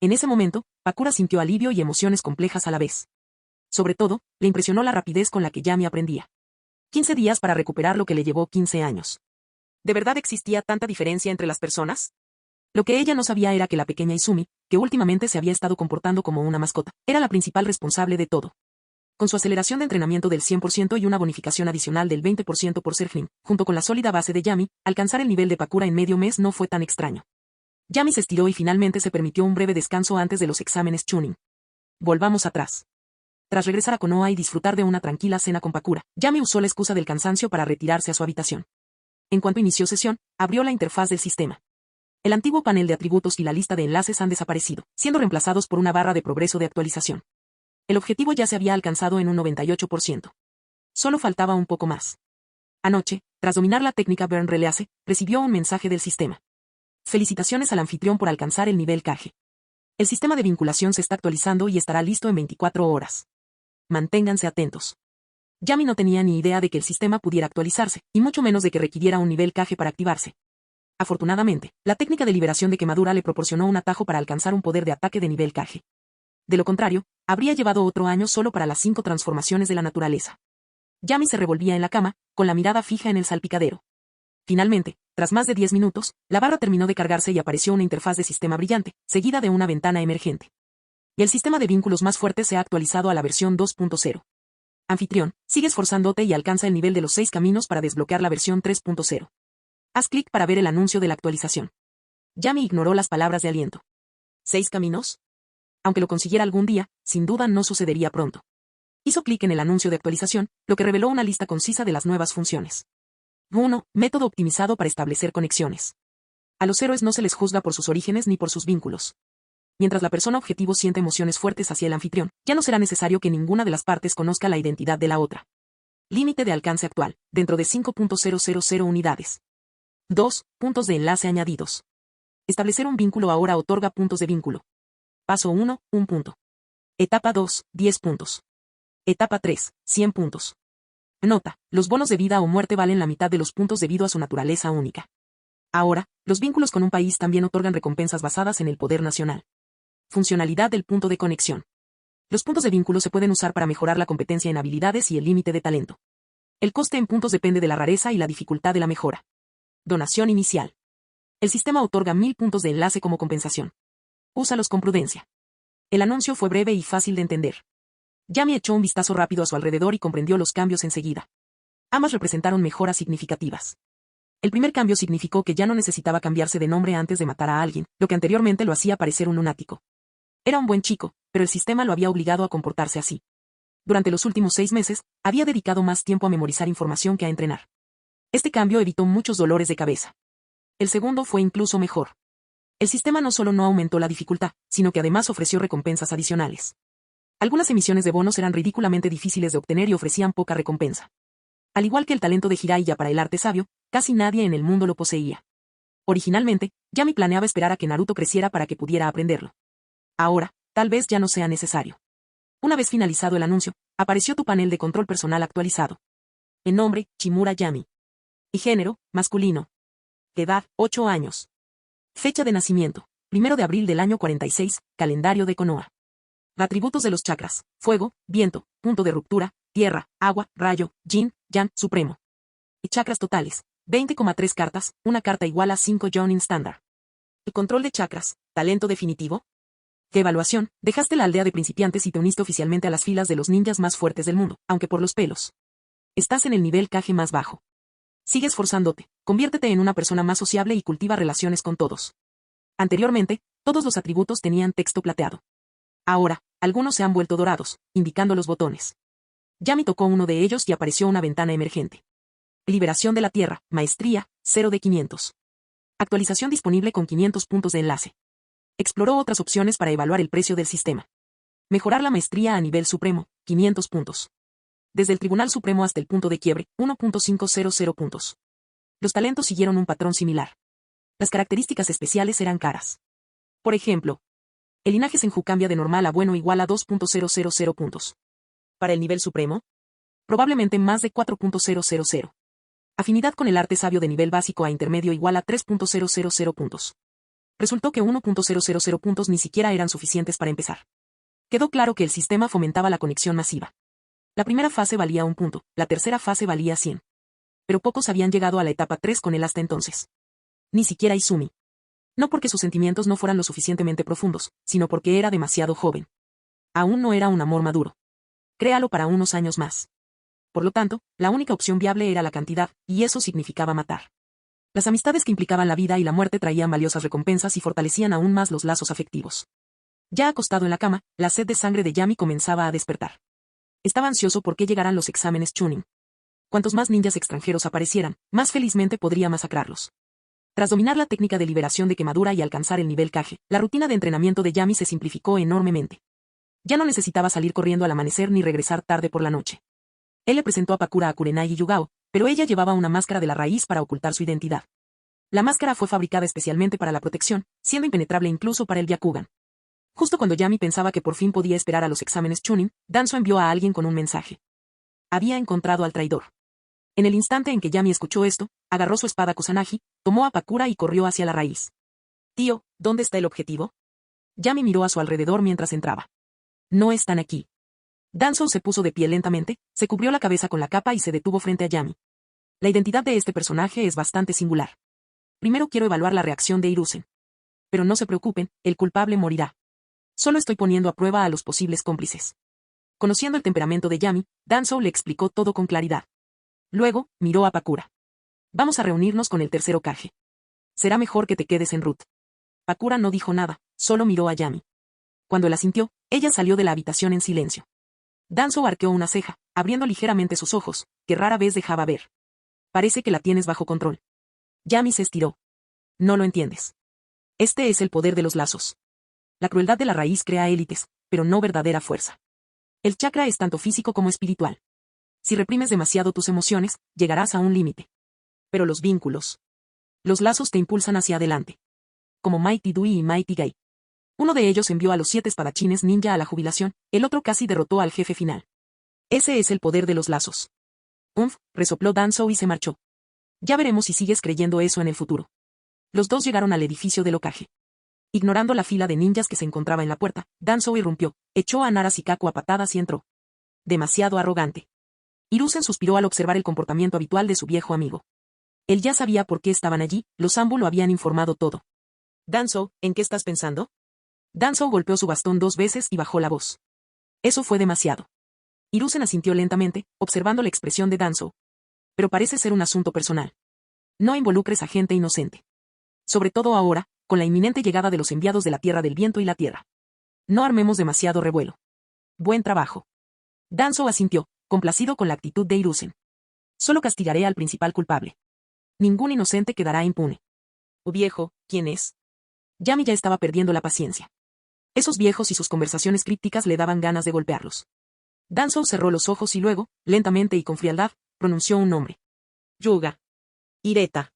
B: En ese momento, Pakura sintió alivio y emociones complejas a la vez. Sobre todo, le impresionó la rapidez con la que Yami aprendía. 15 días para recuperar lo que le llevó 15 años. ¿De verdad existía tanta diferencia entre las personas? Lo que ella no sabía era que la pequeña Izumi, que últimamente se había estado comportando como una mascota, era la principal responsable de todo. Con su aceleración de entrenamiento del 100% y una bonificación adicional del 20% por ser Flim, junto con la sólida base de Yami, alcanzar el nivel de Pakura en medio mes no fue tan extraño. Yami se estiró y finalmente se permitió un breve descanso antes de los exámenes Chunin. Volvamos atrás. Tras regresar a Konoha y disfrutar de una tranquila cena con Pakura, Yami usó la excusa del cansancio para retirarse a su habitación. En cuanto inició sesión, abrió la interfaz del sistema. El antiguo panel de atributos y la lista de enlaces han desaparecido, siendo reemplazados por una barra de progreso de actualización. El objetivo ya se había alcanzado en un 98%. Solo faltaba un poco más. Anoche, tras dominar la técnica Burn Release, recibió un mensaje del sistema. Felicitaciones al anfitrión por alcanzar el nivel Kage. El sistema de vinculación se está actualizando y estará listo en 24 horas. Manténganse atentos. Yami no tenía ni idea de que el sistema pudiera actualizarse, y mucho menos de que requiriera un nivel Kage para activarse. Afortunadamente, la técnica de liberación de quemadura le proporcionó un atajo para alcanzar un poder de ataque de nivel Kage. De lo contrario, habría llevado otro año solo para las 5 transformaciones de la naturaleza. Yami se revolvía en la cama, con la mirada fija en el salpicadero. Finalmente, tras más de 10 minutos, la barra terminó de cargarse y apareció una interfaz de sistema brillante, seguida de una ventana emergente. Y el sistema de vínculos más fuerte se ha actualizado a la versión 2.0. Anfitrión, sigue esforzándote y alcanza el nivel de los 6 caminos para desbloquear la versión 3.0. Haz clic para ver el anuncio de la actualización. Yami ignoró las palabras de aliento. ¿6 caminos? Aunque lo consiguiera algún día, sin duda no sucedería pronto. Hizo clic en el anuncio de actualización, lo que reveló una lista concisa de las nuevas funciones. 1. Método optimizado para establecer conexiones. A los héroes no se les juzga por sus orígenes ni por sus vínculos. Mientras la persona objetivo siente emociones fuertes hacia el anfitrión, ya no será necesario que ninguna de las partes conozca la identidad de la otra. Límite de alcance actual, dentro de 5.000 unidades. 2. Puntos de enlace añadidos. Establecer un vínculo ahora otorga puntos de vínculo. Paso 1, 1 punto. Etapa 2, 10 puntos. Etapa 3, 100 puntos. Nota, los bonos de vida o muerte valen la mitad de los puntos debido a su naturaleza única. Ahora, los vínculos con un país también otorgan recompensas basadas en el poder nacional. Funcionalidad del punto de conexión. Los puntos de vínculo se pueden usar para mejorar la competencia en habilidades y el límite de talento. El coste en puntos depende de la rareza y la dificultad de la mejora. Donación inicial. El sistema otorga 1000 puntos de enlace como compensación. Úsalos con prudencia. El anuncio fue breve y fácil de entender. Yami echó un vistazo rápido a su alrededor y comprendió los cambios enseguida. Ambas representaron mejoras significativas. El primer cambio significó que ya no necesitaba cambiarse de nombre antes de matar a alguien, lo que anteriormente lo hacía parecer un lunático. Era un buen chico, pero el sistema lo había obligado a comportarse así. Durante los últimos 6 meses, había dedicado más tiempo a memorizar información que a entrenar. Este cambio evitó muchos dolores de cabeza. El segundo fue incluso mejor. El sistema no solo no aumentó la dificultad, sino que además ofreció recompensas adicionales. Algunas emisiones de bonos eran ridículamente difíciles de obtener y ofrecían poca recompensa. Al igual que el talento de Jiraiya para el arte sabio, casi nadie en el mundo lo poseía. Originalmente, Yami planeaba esperar a que Naruto creciera para que pudiera aprenderlo. Ahora, tal vez ya no sea necesario. Una vez finalizado el anuncio, apareció tu panel de control personal actualizado. En nombre, Shimura Yami. Y género, masculino. Edad, 8 años. Fecha de nacimiento, 1 de abril del año 46, calendario de Konoha. Atributos de los chakras: fuego, viento, punto de ruptura, tierra, agua, rayo, yin, yang, supremo. Y chakras totales, 20,3 cartas, una carta igual a 5 Jonin estándar. El control de chakras, talento definitivo. ¿Qué evaluación? Dejaste la aldea de principiantes y te uniste oficialmente a las filas de los ninjas más fuertes del mundo, aunque por los pelos. Estás en el nivel Kage más bajo. Sigue esforzándote, conviértete en una persona más sociable y cultiva relaciones con todos. Anteriormente, todos los atributos tenían texto plateado. Ahora, algunos se han vuelto dorados, indicando los botones. Yami tocó uno de ellos y apareció una ventana emergente. Liberación de la Tierra, Maestría, 0 de 500. Actualización disponible con 500 puntos de enlace. Exploró otras opciones para evaluar el precio del sistema. Mejorar la maestría a nivel supremo, 500 puntos. Desde el Tribunal Supremo hasta el punto de quiebre, 1.500 puntos. Los talentos siguieron un patrón similar. Las características especiales eran caras. Por ejemplo, el linaje Senju cambia de normal a bueno igual a 2.000 puntos. Para el nivel supremo, probablemente más de 4.000. Afinidad con el arte sabio de nivel básico a intermedio igual a 3.000 puntos. Resultó que 1.000 puntos ni siquiera eran suficientes para empezar. Quedó claro que el sistema fomentaba la conexión masiva. La primera fase valía 1 punto, la tercera fase valía 100. Pero pocos habían llegado a la etapa 3 con él hasta entonces. Ni siquiera Izumi. No porque sus sentimientos no fueran lo suficientemente profundos, sino porque era demasiado joven. Aún no era un amor maduro. Créalo para unos años más. Por lo tanto, la única opción viable era la cantidad, y eso significaba matar. Las amistades que implicaban la vida y la muerte traían valiosas recompensas y fortalecían aún más los lazos afectivos. Ya acostado en la cama, la sed de sangre de Yami comenzaba a despertar. Estaba ansioso por que llegaran los exámenes Chunin. Cuantos más ninjas extranjeros aparecieran, más felizmente podría masacrarlos. Tras dominar la técnica de liberación de quemadura y alcanzar el nivel Kage, la rutina de entrenamiento de Yami se simplificó enormemente. Ya no necesitaba salir corriendo al amanecer ni regresar tarde por la noche. Él le presentó a Pakura a Kurenai y Yugao, pero ella llevaba una máscara de la raíz para ocultar su identidad. La máscara fue fabricada especialmente para la protección, siendo impenetrable incluso para el Byakugan. Justo cuando Yami pensaba que por fin podía esperar a los exámenes Chunin, Danzo envió a alguien con un mensaje. Había encontrado al traidor. En el instante en que Yami escuchó esto, agarró su espada Kusanagi, tomó a Pakura y corrió hacia la raíz. Tío, ¿dónde está el objetivo? Yami miró a su alrededor mientras entraba. No están aquí. Danzo se puso de pie lentamente, se cubrió la cabeza con la capa y se detuvo frente a Yami. La identidad de este personaje es bastante singular. Primero quiero evaluar la reacción de Hiruzen. Pero no se preocupen, el culpable morirá. Solo estoy poniendo a prueba a los posibles cómplices. Conociendo el temperamento de Yami, Danzo le explicó todo con claridad. Luego, miró a Pakura. Vamos a reunirnos con el tercero Kage. Será mejor que te quedes en Ruth. Pakura no dijo nada, solo miró a Yami. Cuando la sintió, ella salió de la habitación en silencio. Danzo arqueó una ceja, abriendo ligeramente sus ojos, que rara vez dejaba ver. Parece que la tienes bajo control. Yami se estiró. No lo entiendes. Este es el poder de los lazos. La crueldad de la raíz crea élites, pero no verdadera fuerza. El chakra es tanto físico como espiritual. Si reprimes demasiado tus emociones, llegarás a un límite. Pero los vínculos. Los lazos te impulsan hacia adelante. Como Mighty Dui y Mighty Gai. Uno de ellos envió a los 7 espadachines ninja a la jubilación, el otro casi derrotó al jefe final. Ese es el poder de los lazos. Resopló Danzo y se marchó. Ya veremos si sigues creyendo eso en el futuro. Los dos llegaron al edificio del Hokage. Ignorando la fila de ninjas que se encontraba en la puerta, Danzo irrumpió, echó a Nara Sikaku a patadas y entró. Demasiado arrogante. Hiruzen suspiró al observar el comportamiento habitual de su viejo amigo. Él ya sabía por qué estaban allí, los Zambu lo habían informado todo. Danzo, ¿en qué estás pensando? Danzo golpeó su bastón 2 veces y bajó la voz. Eso fue demasiado. Hiruzen asintió lentamente, observando la expresión de Danzo. Pero parece ser un asunto personal. No involucres a gente inocente. Sobre todo ahora, con la inminente llegada de los enviados de la Tierra del Viento y la Tierra. No armemos demasiado revuelo. Buen trabajo. Danzo asintió, complacido con la actitud de Hiruzen. Solo castigaré al principal culpable. Ningún inocente quedará impune. Oh viejo, ¿quién es? Yami ya estaba perdiendo la paciencia. Esos viejos y sus conversaciones crípticas le daban ganas de golpearlos. Danzo cerró los ojos y luego, lentamente y con frialdad, pronunció un nombre. Yuga. Hireta.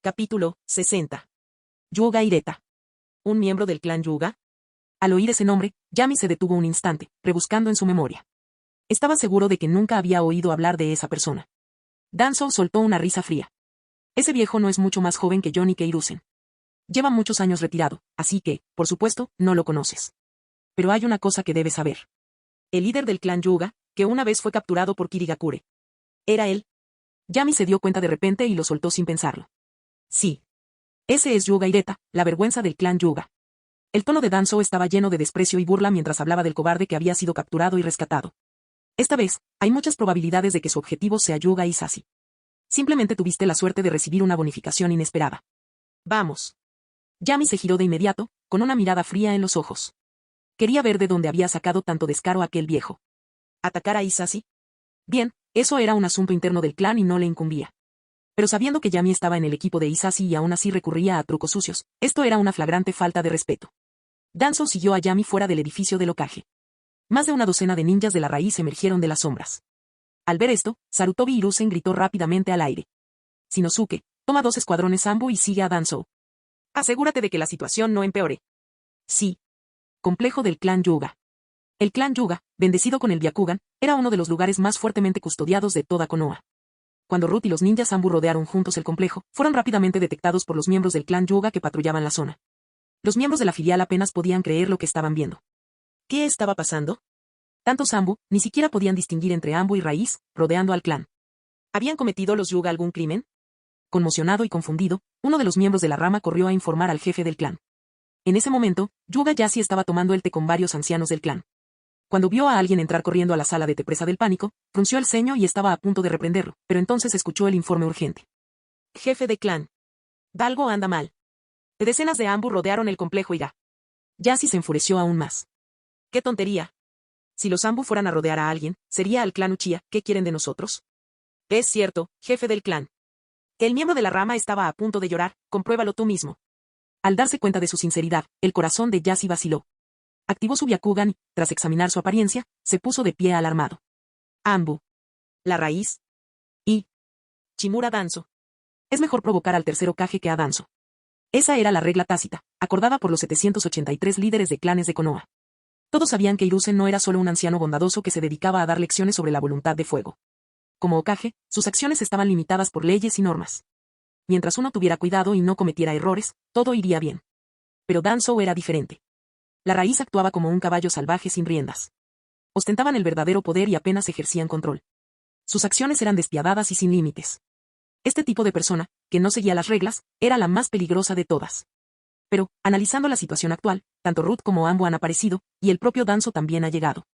B: Capítulo 60. Yuga Hireta. ¿Un miembro del clan Yuga? Al oír ese nombre, Yami se detuvo un instante, rebuscando en su memoria. Estaba seguro de que nunca había oído hablar de esa persona. Danzou soltó una risa fría. Ese viejo no es mucho más joven que Johnny Keirusen. Lleva muchos años retirado, así que, por supuesto, no lo conoces. Pero hay una cosa que debes saber. El líder del clan Yuga, que una vez fue capturado por Kirigakure. Era él. Yami se dio cuenta de repente y lo soltó sin pensarlo. Sí. Ese es Yuga Hireta, la vergüenza del clan Yuga. El tono de Danzou estaba lleno de desprecio y burla mientras hablaba del cobarde que había sido capturado y rescatado. Esta vez, hay muchas probabilidades de que su objetivo sea Yuga Hisashi. Simplemente tuviste la suerte de recibir una bonificación inesperada. Vamos. Yami se giró de inmediato, con una mirada fría en los ojos. Quería ver de dónde había sacado tanto descaro aquel viejo. ¿Atacar a Hisashi? Bien, eso era un asunto interno del clan y no le incumbía. Pero sabiendo que Yami estaba en el equipo de Hisashi y aún así recurría a trucos sucios, esto era una flagrante falta de respeto. Danzou siguió a Yami fuera del edificio del Hokage. Más de una docena de ninjas de la raíz emergieron de las sombras. Al ver esto, Sarutobi Hiruzen gritó rápidamente al aire. Shinosuke, toma 2 escuadrones Zambu y sigue a Danzou. Asegúrate de que la situación no empeore. Sí. Complejo del clan Yuga. El clan Yuga, bendecido con el Byakugan, era uno de los lugares más fuertemente custodiados de toda Konoha. Cuando Ruth y los ninjas Zambu rodearon juntos el complejo, fueron rápidamente detectados por los miembros del clan Yuga que patrullaban la zona. Los miembros de la filial apenas podían creer lo que estaban viendo. ¿Qué estaba pasando? Tantos Zambu, ni siquiera podían distinguir entre Ambu y Raíz, rodeando al clan. ¿Habían cometido los Yuga algún crimen? Conmocionado y confundido, uno de los miembros de la rama corrió a informar al jefe del clan. En ese momento, Yuga Yashi estaba tomando el té con varios ancianos del clan. Cuando vio a alguien entrar corriendo a la sala de té presa del pánico, frunció el ceño y estaba a punto de reprenderlo, pero entonces escuchó el informe urgente. Jefe de clan. Algo anda mal. Decenas de Ambu rodearon el complejo y Yashi se enfureció aún más. ¡Qué tontería! Si los Ambu fueran a rodear a alguien, sería al clan Uchiha. ¿Qué quieren de nosotros? Es cierto, jefe del clan. El miembro de la rama estaba a punto de llorar, compruébalo tú mismo. Al darse cuenta de su sinceridad, el corazón de Yashi vaciló. Activó su Byakugan y, tras examinar su apariencia, se puso de pie alarmado. Ambu. La raíz. Y Shimura Danzo. Es mejor provocar al tercer Hokage que a Danzo. Esa era la regla tácita, acordada por los 783 líderes de clanes de Konoha. Todos sabían que Hiruzen no era solo un anciano bondadoso que se dedicaba a dar lecciones sobre la voluntad de fuego. Como Hokage, sus acciones estaban limitadas por leyes y normas. Mientras uno tuviera cuidado y no cometiera errores, todo iría bien. Pero Danzou era diferente. La raíz actuaba como un caballo salvaje sin riendas. Ostentaban el verdadero poder y apenas ejercían control. Sus acciones eran despiadadas y sin límites. Este tipo de persona, que no seguía las reglas, era la más peligrosa de todas. Pero, analizando la situación actual, tanto Ruth como Ambu han aparecido, y el propio Danzou también ha llegado.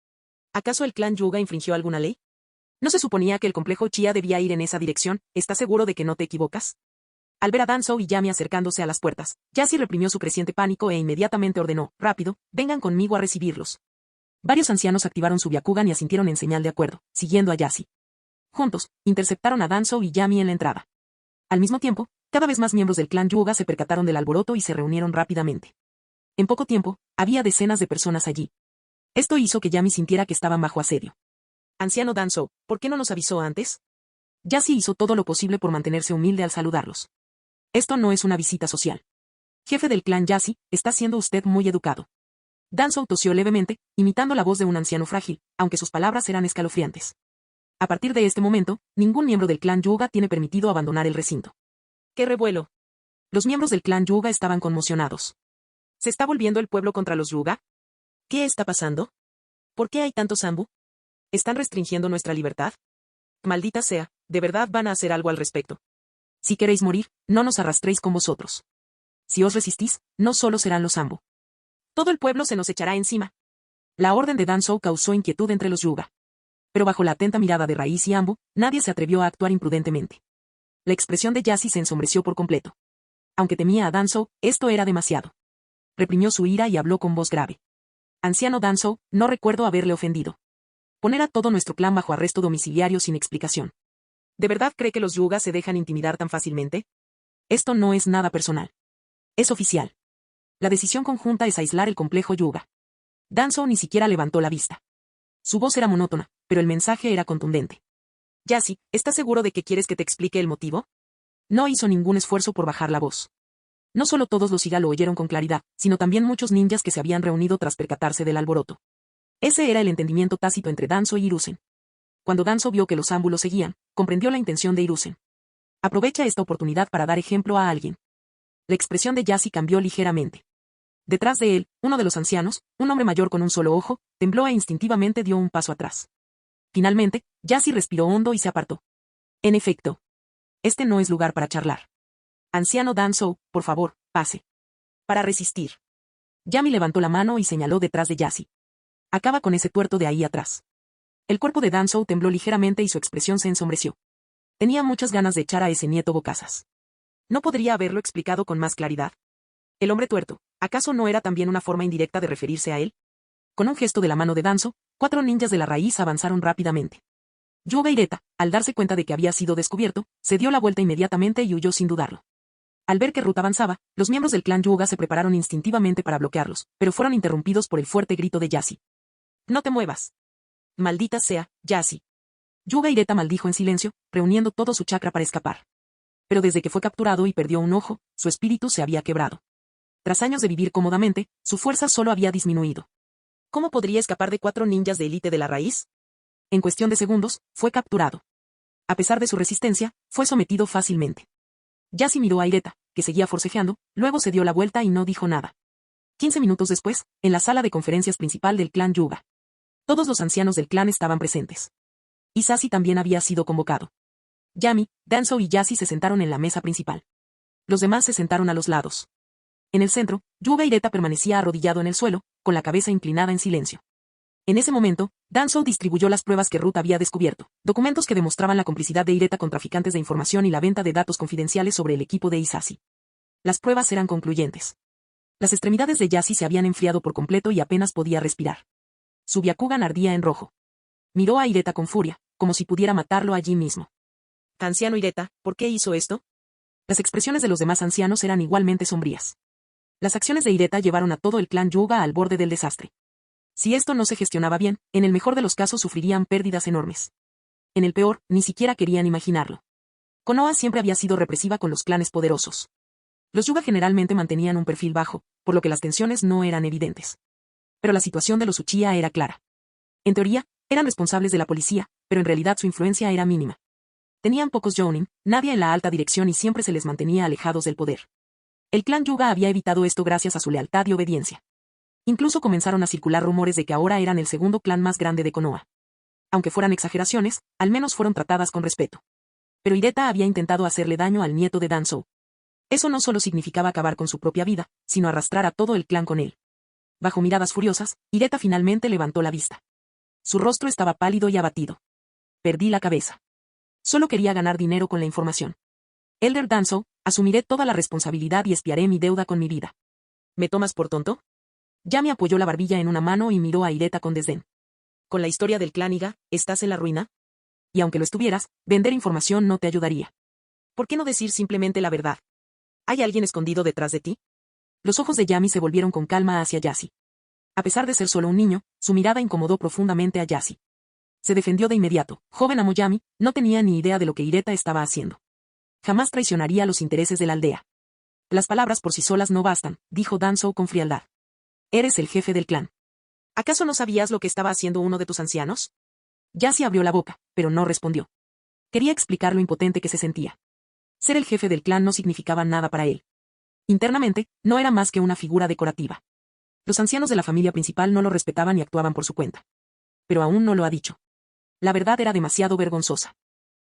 B: ¿Acaso el clan Yuga infringió alguna ley? ¿No se suponía que el complejo Uchiha debía ir en esa dirección? ¿Estás seguro de que no te equivocas? Al ver a Danzou y Yami acercándose a las puertas, Yashi reprimió su creciente pánico e inmediatamente ordenó, rápido, vengan conmigo a recibirlos. Varios ancianos activaron su Byakugan y asintieron en señal de acuerdo, siguiendo a Yashi. Juntos, interceptaron a Danzou y Yami en la entrada. Al mismo tiempo, cada vez más miembros del clan Yuga se percataron del alboroto y se reunieron rápidamente. En poco tiempo, había decenas de personas allí. Esto hizo que Yami sintiera que estaban bajo asedio. Anciano Danzou, ¿por qué no nos avisó antes? Yashi hizo todo lo posible por mantenerse humilde al saludarlos. Esto no es una visita social. Jefe del clan Yashi, está siendo usted muy educado. Danzou tosió levemente, imitando la voz de un anciano frágil, aunque sus palabras eran escalofriantes. A partir de este momento, ningún miembro del clan Yuga tiene permitido abandonar el recinto. ¡Qué revuelo! Los miembros del clan Yuga estaban conmocionados. ¿Se está volviendo el pueblo contra los Yuga? ¿Qué está pasando? ¿Por qué hay tantos Zambu? ¿Están restringiendo nuestra libertad? Maldita sea, ¿de verdad van a hacer algo al respecto? Si queréis morir, no nos arrastréis con vosotros. Si os resistís, no solo serán los Zambu. Todo el pueblo se nos echará encima. La orden de Danzou causó inquietud entre los Yuga. Pero bajo la atenta mirada de Raíz y Ambu, nadie se atrevió a actuar imprudentemente. La expresión de Yashi se ensombreció por completo. Aunque temía a Danzou, esto era demasiado. Reprimió su ira y habló con voz grave. Anciano Danzou, no recuerdo haberle ofendido. Poner a todo nuestro clan bajo arresto domiciliario sin explicación. ¿De verdad cree que los Yuga se dejan intimidar tan fácilmente? Esto no es nada personal. Es oficial. La decisión conjunta es aislar el complejo Yuga. Danzou ni siquiera levantó la vista. Su voz era monótona, pero el mensaje era contundente. Yashi, ¿estás seguro de que quieres que te explique el motivo? No hizo ningún esfuerzo por bajar la voz. No solo todos los Iga lo oyeron con claridad, sino también muchos ninjas que se habían reunido tras percatarse del alboroto. Ese era el entendimiento tácito entre Danzo y Hiruzen. Cuando Danzo vio que los ámbulos seguían, comprendió la intención de Hiruzen. Aprovecha esta oportunidad para dar ejemplo a alguien. La expresión de Yasi cambió ligeramente. Detrás de él, uno de los ancianos, un hombre mayor con un solo ojo, tembló e instintivamente dio un paso atrás. Finalmente, Yasi respiró hondo y se apartó. En efecto. Este no es lugar para charlar. Anciano Danzo, por favor, pase. Para resistir. Yami levantó la mano y señaló detrás de Yasi. Acaba con ese tuerto de ahí atrás. El cuerpo de Danzo tembló ligeramente y su expresión se ensombreció. Tenía muchas ganas de echar a ese nieto bocazas. ¿No podría haberlo explicado con más claridad? El hombre tuerto, ¿acaso no era también una forma indirecta de referirse a él? Con un gesto de la mano de Danzo, 4 ninjas de la raíz avanzaron rápidamente. Yuga Hireta, al darse cuenta de que había sido descubierto, se dio la vuelta inmediatamente y huyó sin dudarlo. Al ver que Ruth avanzaba, los miembros del clan Yuga se prepararon instintivamente para bloquearlos, pero fueron interrumpidos por el fuerte grito de Yasi. «¡No te muevas! Maldita sea, Yasi». Yuga Hireta maldijo en silencio, reuniendo todo su chakra para escapar. Pero desde que fue capturado y perdió un ojo, su espíritu se había quebrado. Tras años de vivir cómodamente, su fuerza solo había disminuido. ¿Cómo podría escapar de 4 ninjas de élite de la raíz? En cuestión de segundos, fue capturado. A pesar de su resistencia, fue sometido fácilmente. Yasi miró a Hireta, que seguía forcejeando, luego se dio la vuelta y no dijo nada. 15 minutos después, en la sala de conferencias principal del clan Yuga. Todos los ancianos del clan estaban presentes. Isashi también había sido convocado. Yami, Danzo y Yasi se sentaron en la mesa principal. Los demás se sentaron a los lados. En el centro, Yuga Hireta permanecía arrodillado en el suelo, con la cabeza inclinada en silencio. En ese momento, Danzo distribuyó las pruebas que Ruth había descubierto, documentos que demostraban la complicidad de Hireta con traficantes de información y la venta de datos confidenciales sobre el equipo de Isashi. Las pruebas eran concluyentes. Las extremidades de Yasi se habían enfriado por completo y apenas podía respirar. Su Byakugan ardía en rojo. Miró a Hireta con furia, como si pudiera matarlo allí mismo. «Anciano Hireta, ¿por qué hizo esto?» Las expresiones de los demás ancianos eran igualmente sombrías. Las acciones de Hireta llevaron a todo el clan Yuga al borde del desastre. Si esto no se gestionaba bien, en el mejor de los casos sufrirían pérdidas enormes. En el peor, ni siquiera querían imaginarlo. Konoha siempre había sido represiva con los clanes poderosos. Los Yuga generalmente mantenían un perfil bajo, por lo que las tensiones no eran evidentes. Pero la situación de los Uchiha era clara. En teoría, eran responsables de la policía, pero en realidad su influencia era mínima. Tenían pocos Jounin, nadie en la alta dirección y siempre se les mantenía alejados del poder. El clan Yuga había evitado esto gracias a su lealtad y obediencia. Incluso comenzaron a circular rumores de que ahora eran el segundo clan más grande de Konoha. Aunque fueran exageraciones, al menos fueron tratadas con respeto. Pero Hireta había intentado hacerle daño al nieto de Danzo. Eso no solo significaba acabar con su propia vida, sino arrastrar a todo el clan con él. Bajo miradas furiosas, Hireta finalmente levantó la vista. Su rostro estaba pálido y abatido. Perdí la cabeza. Solo quería ganar dinero con la información. Elder Danzo, asumiré toda la responsabilidad y expiaré mi deuda con mi vida. ¿Me tomas por tonto? Yami apoyó la barbilla en una mano y miró a Hireta con desdén. Con la historia del clan Iga, ¿estás en la ruina? Y aunque lo estuvieras, vender información no te ayudaría. ¿Por qué no decir simplemente la verdad? ¿Hay alguien escondido detrás de ti? Los ojos de Yami se volvieron con calma hacia Yasi. A pesar de ser solo un niño, su mirada incomodó profundamente a Yasi. Se defendió de inmediato. Joven amo Yami, no tenía ni idea de lo que Hireta estaba haciendo. Jamás traicionaría los intereses de la aldea. Las palabras por sí solas no bastan, dijo Danzo con frialdad. Eres el jefe del clan. ¿Acaso no sabías lo que estaba haciendo uno de tus ancianos? Yasi abrió la boca, pero no respondió. Quería explicar lo impotente que se sentía. Ser el jefe del clan no significaba nada para él. Internamente, no era más que una figura decorativa. Los ancianos de la familia principal no lo respetaban y actuaban por su cuenta. Pero aún no lo ha dicho. La verdad era demasiado vergonzosa.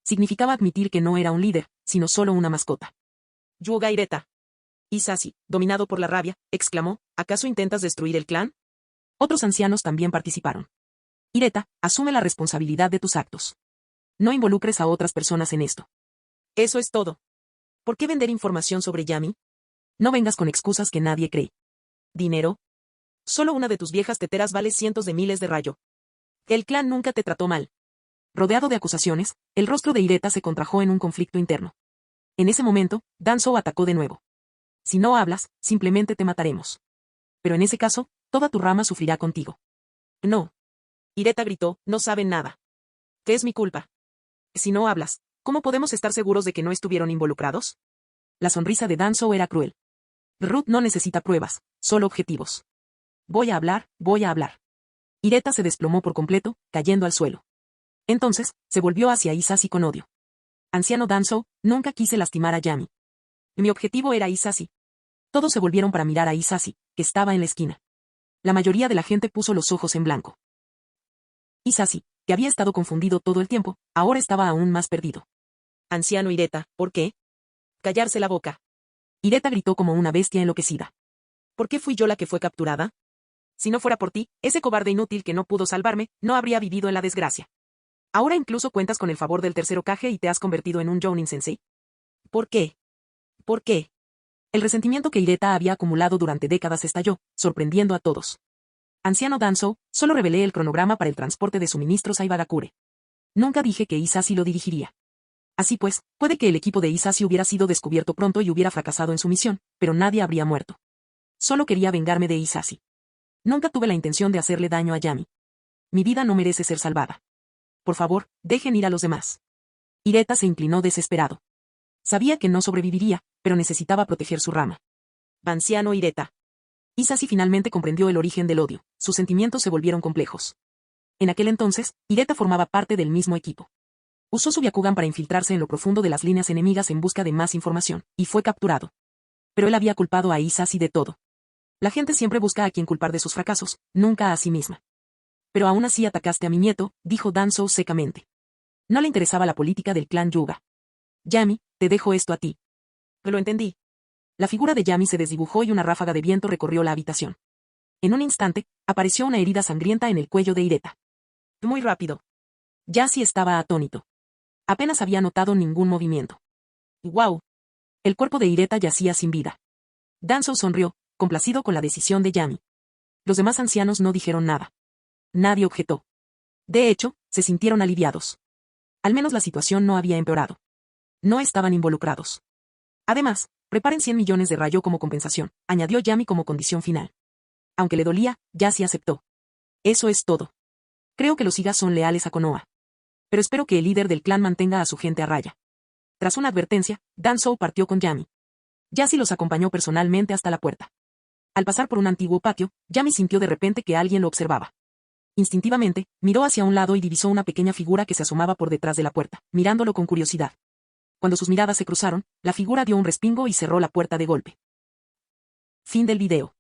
B: Significaba admitir que no era un líder, sino solo una mascota. Yuga Hireta. Isashi, dominado por la rabia, exclamó, ¿acaso intentas destruir el clan? Otros ancianos también participaron. Hireta, asume la responsabilidad de tus actos. No involucres a otras personas en esto. Eso es todo. ¿Por qué vender información sobre Yami? No vengas con excusas que nadie cree. ¿Dinero? Solo una de tus viejas teteras vale cientos de miles de rayo. El clan nunca te trató mal. Rodeado de acusaciones, el rostro de Hireta se contrajo en un conflicto interno. En ese momento, Danzo atacó de nuevo. Si no hablas, simplemente te mataremos. Pero en ese caso, toda tu rama sufrirá contigo. No. Hireta gritó, no saben nada. ¿Qué es mi culpa? Si no hablas, ¿cómo podemos estar seguros de que no estuvieron involucrados? La sonrisa de Danzo era cruel. Ruth no necesita pruebas, solo objetivos. Voy a hablar, voy a hablar. Ireta se desplomó por completo, cayendo al suelo. Entonces, se volvió hacia Hisashi con odio. Anciano Danzō, nunca quise lastimar a Yami. Mi objetivo era Hisashi. Todos se volvieron para mirar a Hisashi, que estaba en la esquina. La mayoría de la gente puso los ojos en blanco. Hisashi, que había estado confundido todo el tiempo, ahora estaba aún más perdido. Anciano Ireta, ¿por qué? Callarse la boca. Ireta gritó como una bestia enloquecida. ¿Por qué fui yo la que fue capturada? Si no fuera por ti, ese cobarde inútil que no pudo salvarme, no habría vivido en la desgracia. Ahora incluso cuentas con el favor del tercer Hokage y te has convertido en un Jounin Sensei. ¿Por qué? ¿Por qué? El resentimiento que Ireta había acumulado durante décadas estalló, sorprendiendo a todos. Anciano Danzō, solo revelé el cronograma para el transporte de suministros a Ibagakure. Nunca dije que Hisashi lo dirigiría. Así pues, puede que el equipo de Hisashi hubiera sido descubierto pronto y hubiera fracasado en su misión, pero nadie habría muerto. Solo quería vengarme de Hisashi. Nunca tuve la intención de hacerle daño a Yami. Mi vida no merece ser salvada. Por favor, dejen ir a los demás. Ireta se inclinó desesperado. Sabía que no sobreviviría, pero necesitaba proteger su rama. Anciano Ireta. Hisashi finalmente comprendió el origen del odio, sus sentimientos se volvieron complejos. En aquel entonces, Ireta formaba parte del mismo equipo. Usó su Byakugan para infiltrarse en lo profundo de las líneas enemigas en busca de más información, y fue capturado. Pero él había culpado a Hisashi de todo. La gente siempre busca a quien culpar de sus fracasos, nunca a sí misma. Pero aún así atacaste a mi nieto, dijo Danzō secamente. No le interesaba la política del clan Hyuga. Yami, te dejo esto a ti. Lo entendí. La figura de Yami se desdibujó y una ráfaga de viento recorrió la habitación. En un instante, apareció una herida sangrienta en el cuello de Ireta. Muy rápido. Yashi estaba atónito. Apenas había notado ningún movimiento. ¡Guau! El cuerpo de Ireta yacía sin vida. Danzō sonrió, complacido con la decisión de Yami. Los demás ancianos no dijeron nada. Nadie objetó. De hecho, se sintieron aliviados. Al menos la situación no había empeorado. No estaban involucrados. Además, preparen 100 millones de rayo como compensación, añadió Yami como condición final. Aunque le dolía, Yashi aceptó. Eso es todo. Creo que los Higas son leales a Konoha. Pero espero que el líder del clan mantenga a su gente a raya. Tras una advertencia, Danzō partió con Yami. Yashi los acompañó personalmente hasta la puerta. Al pasar por un antiguo patio, Yami sintió de repente que alguien lo observaba. Instintivamente, miró hacia un lado y divisó una pequeña figura que se asomaba por detrás de la puerta, mirándolo con curiosidad. Cuando sus miradas se cruzaron, la figura dio un respingo y cerró la puerta de golpe. Fin del video.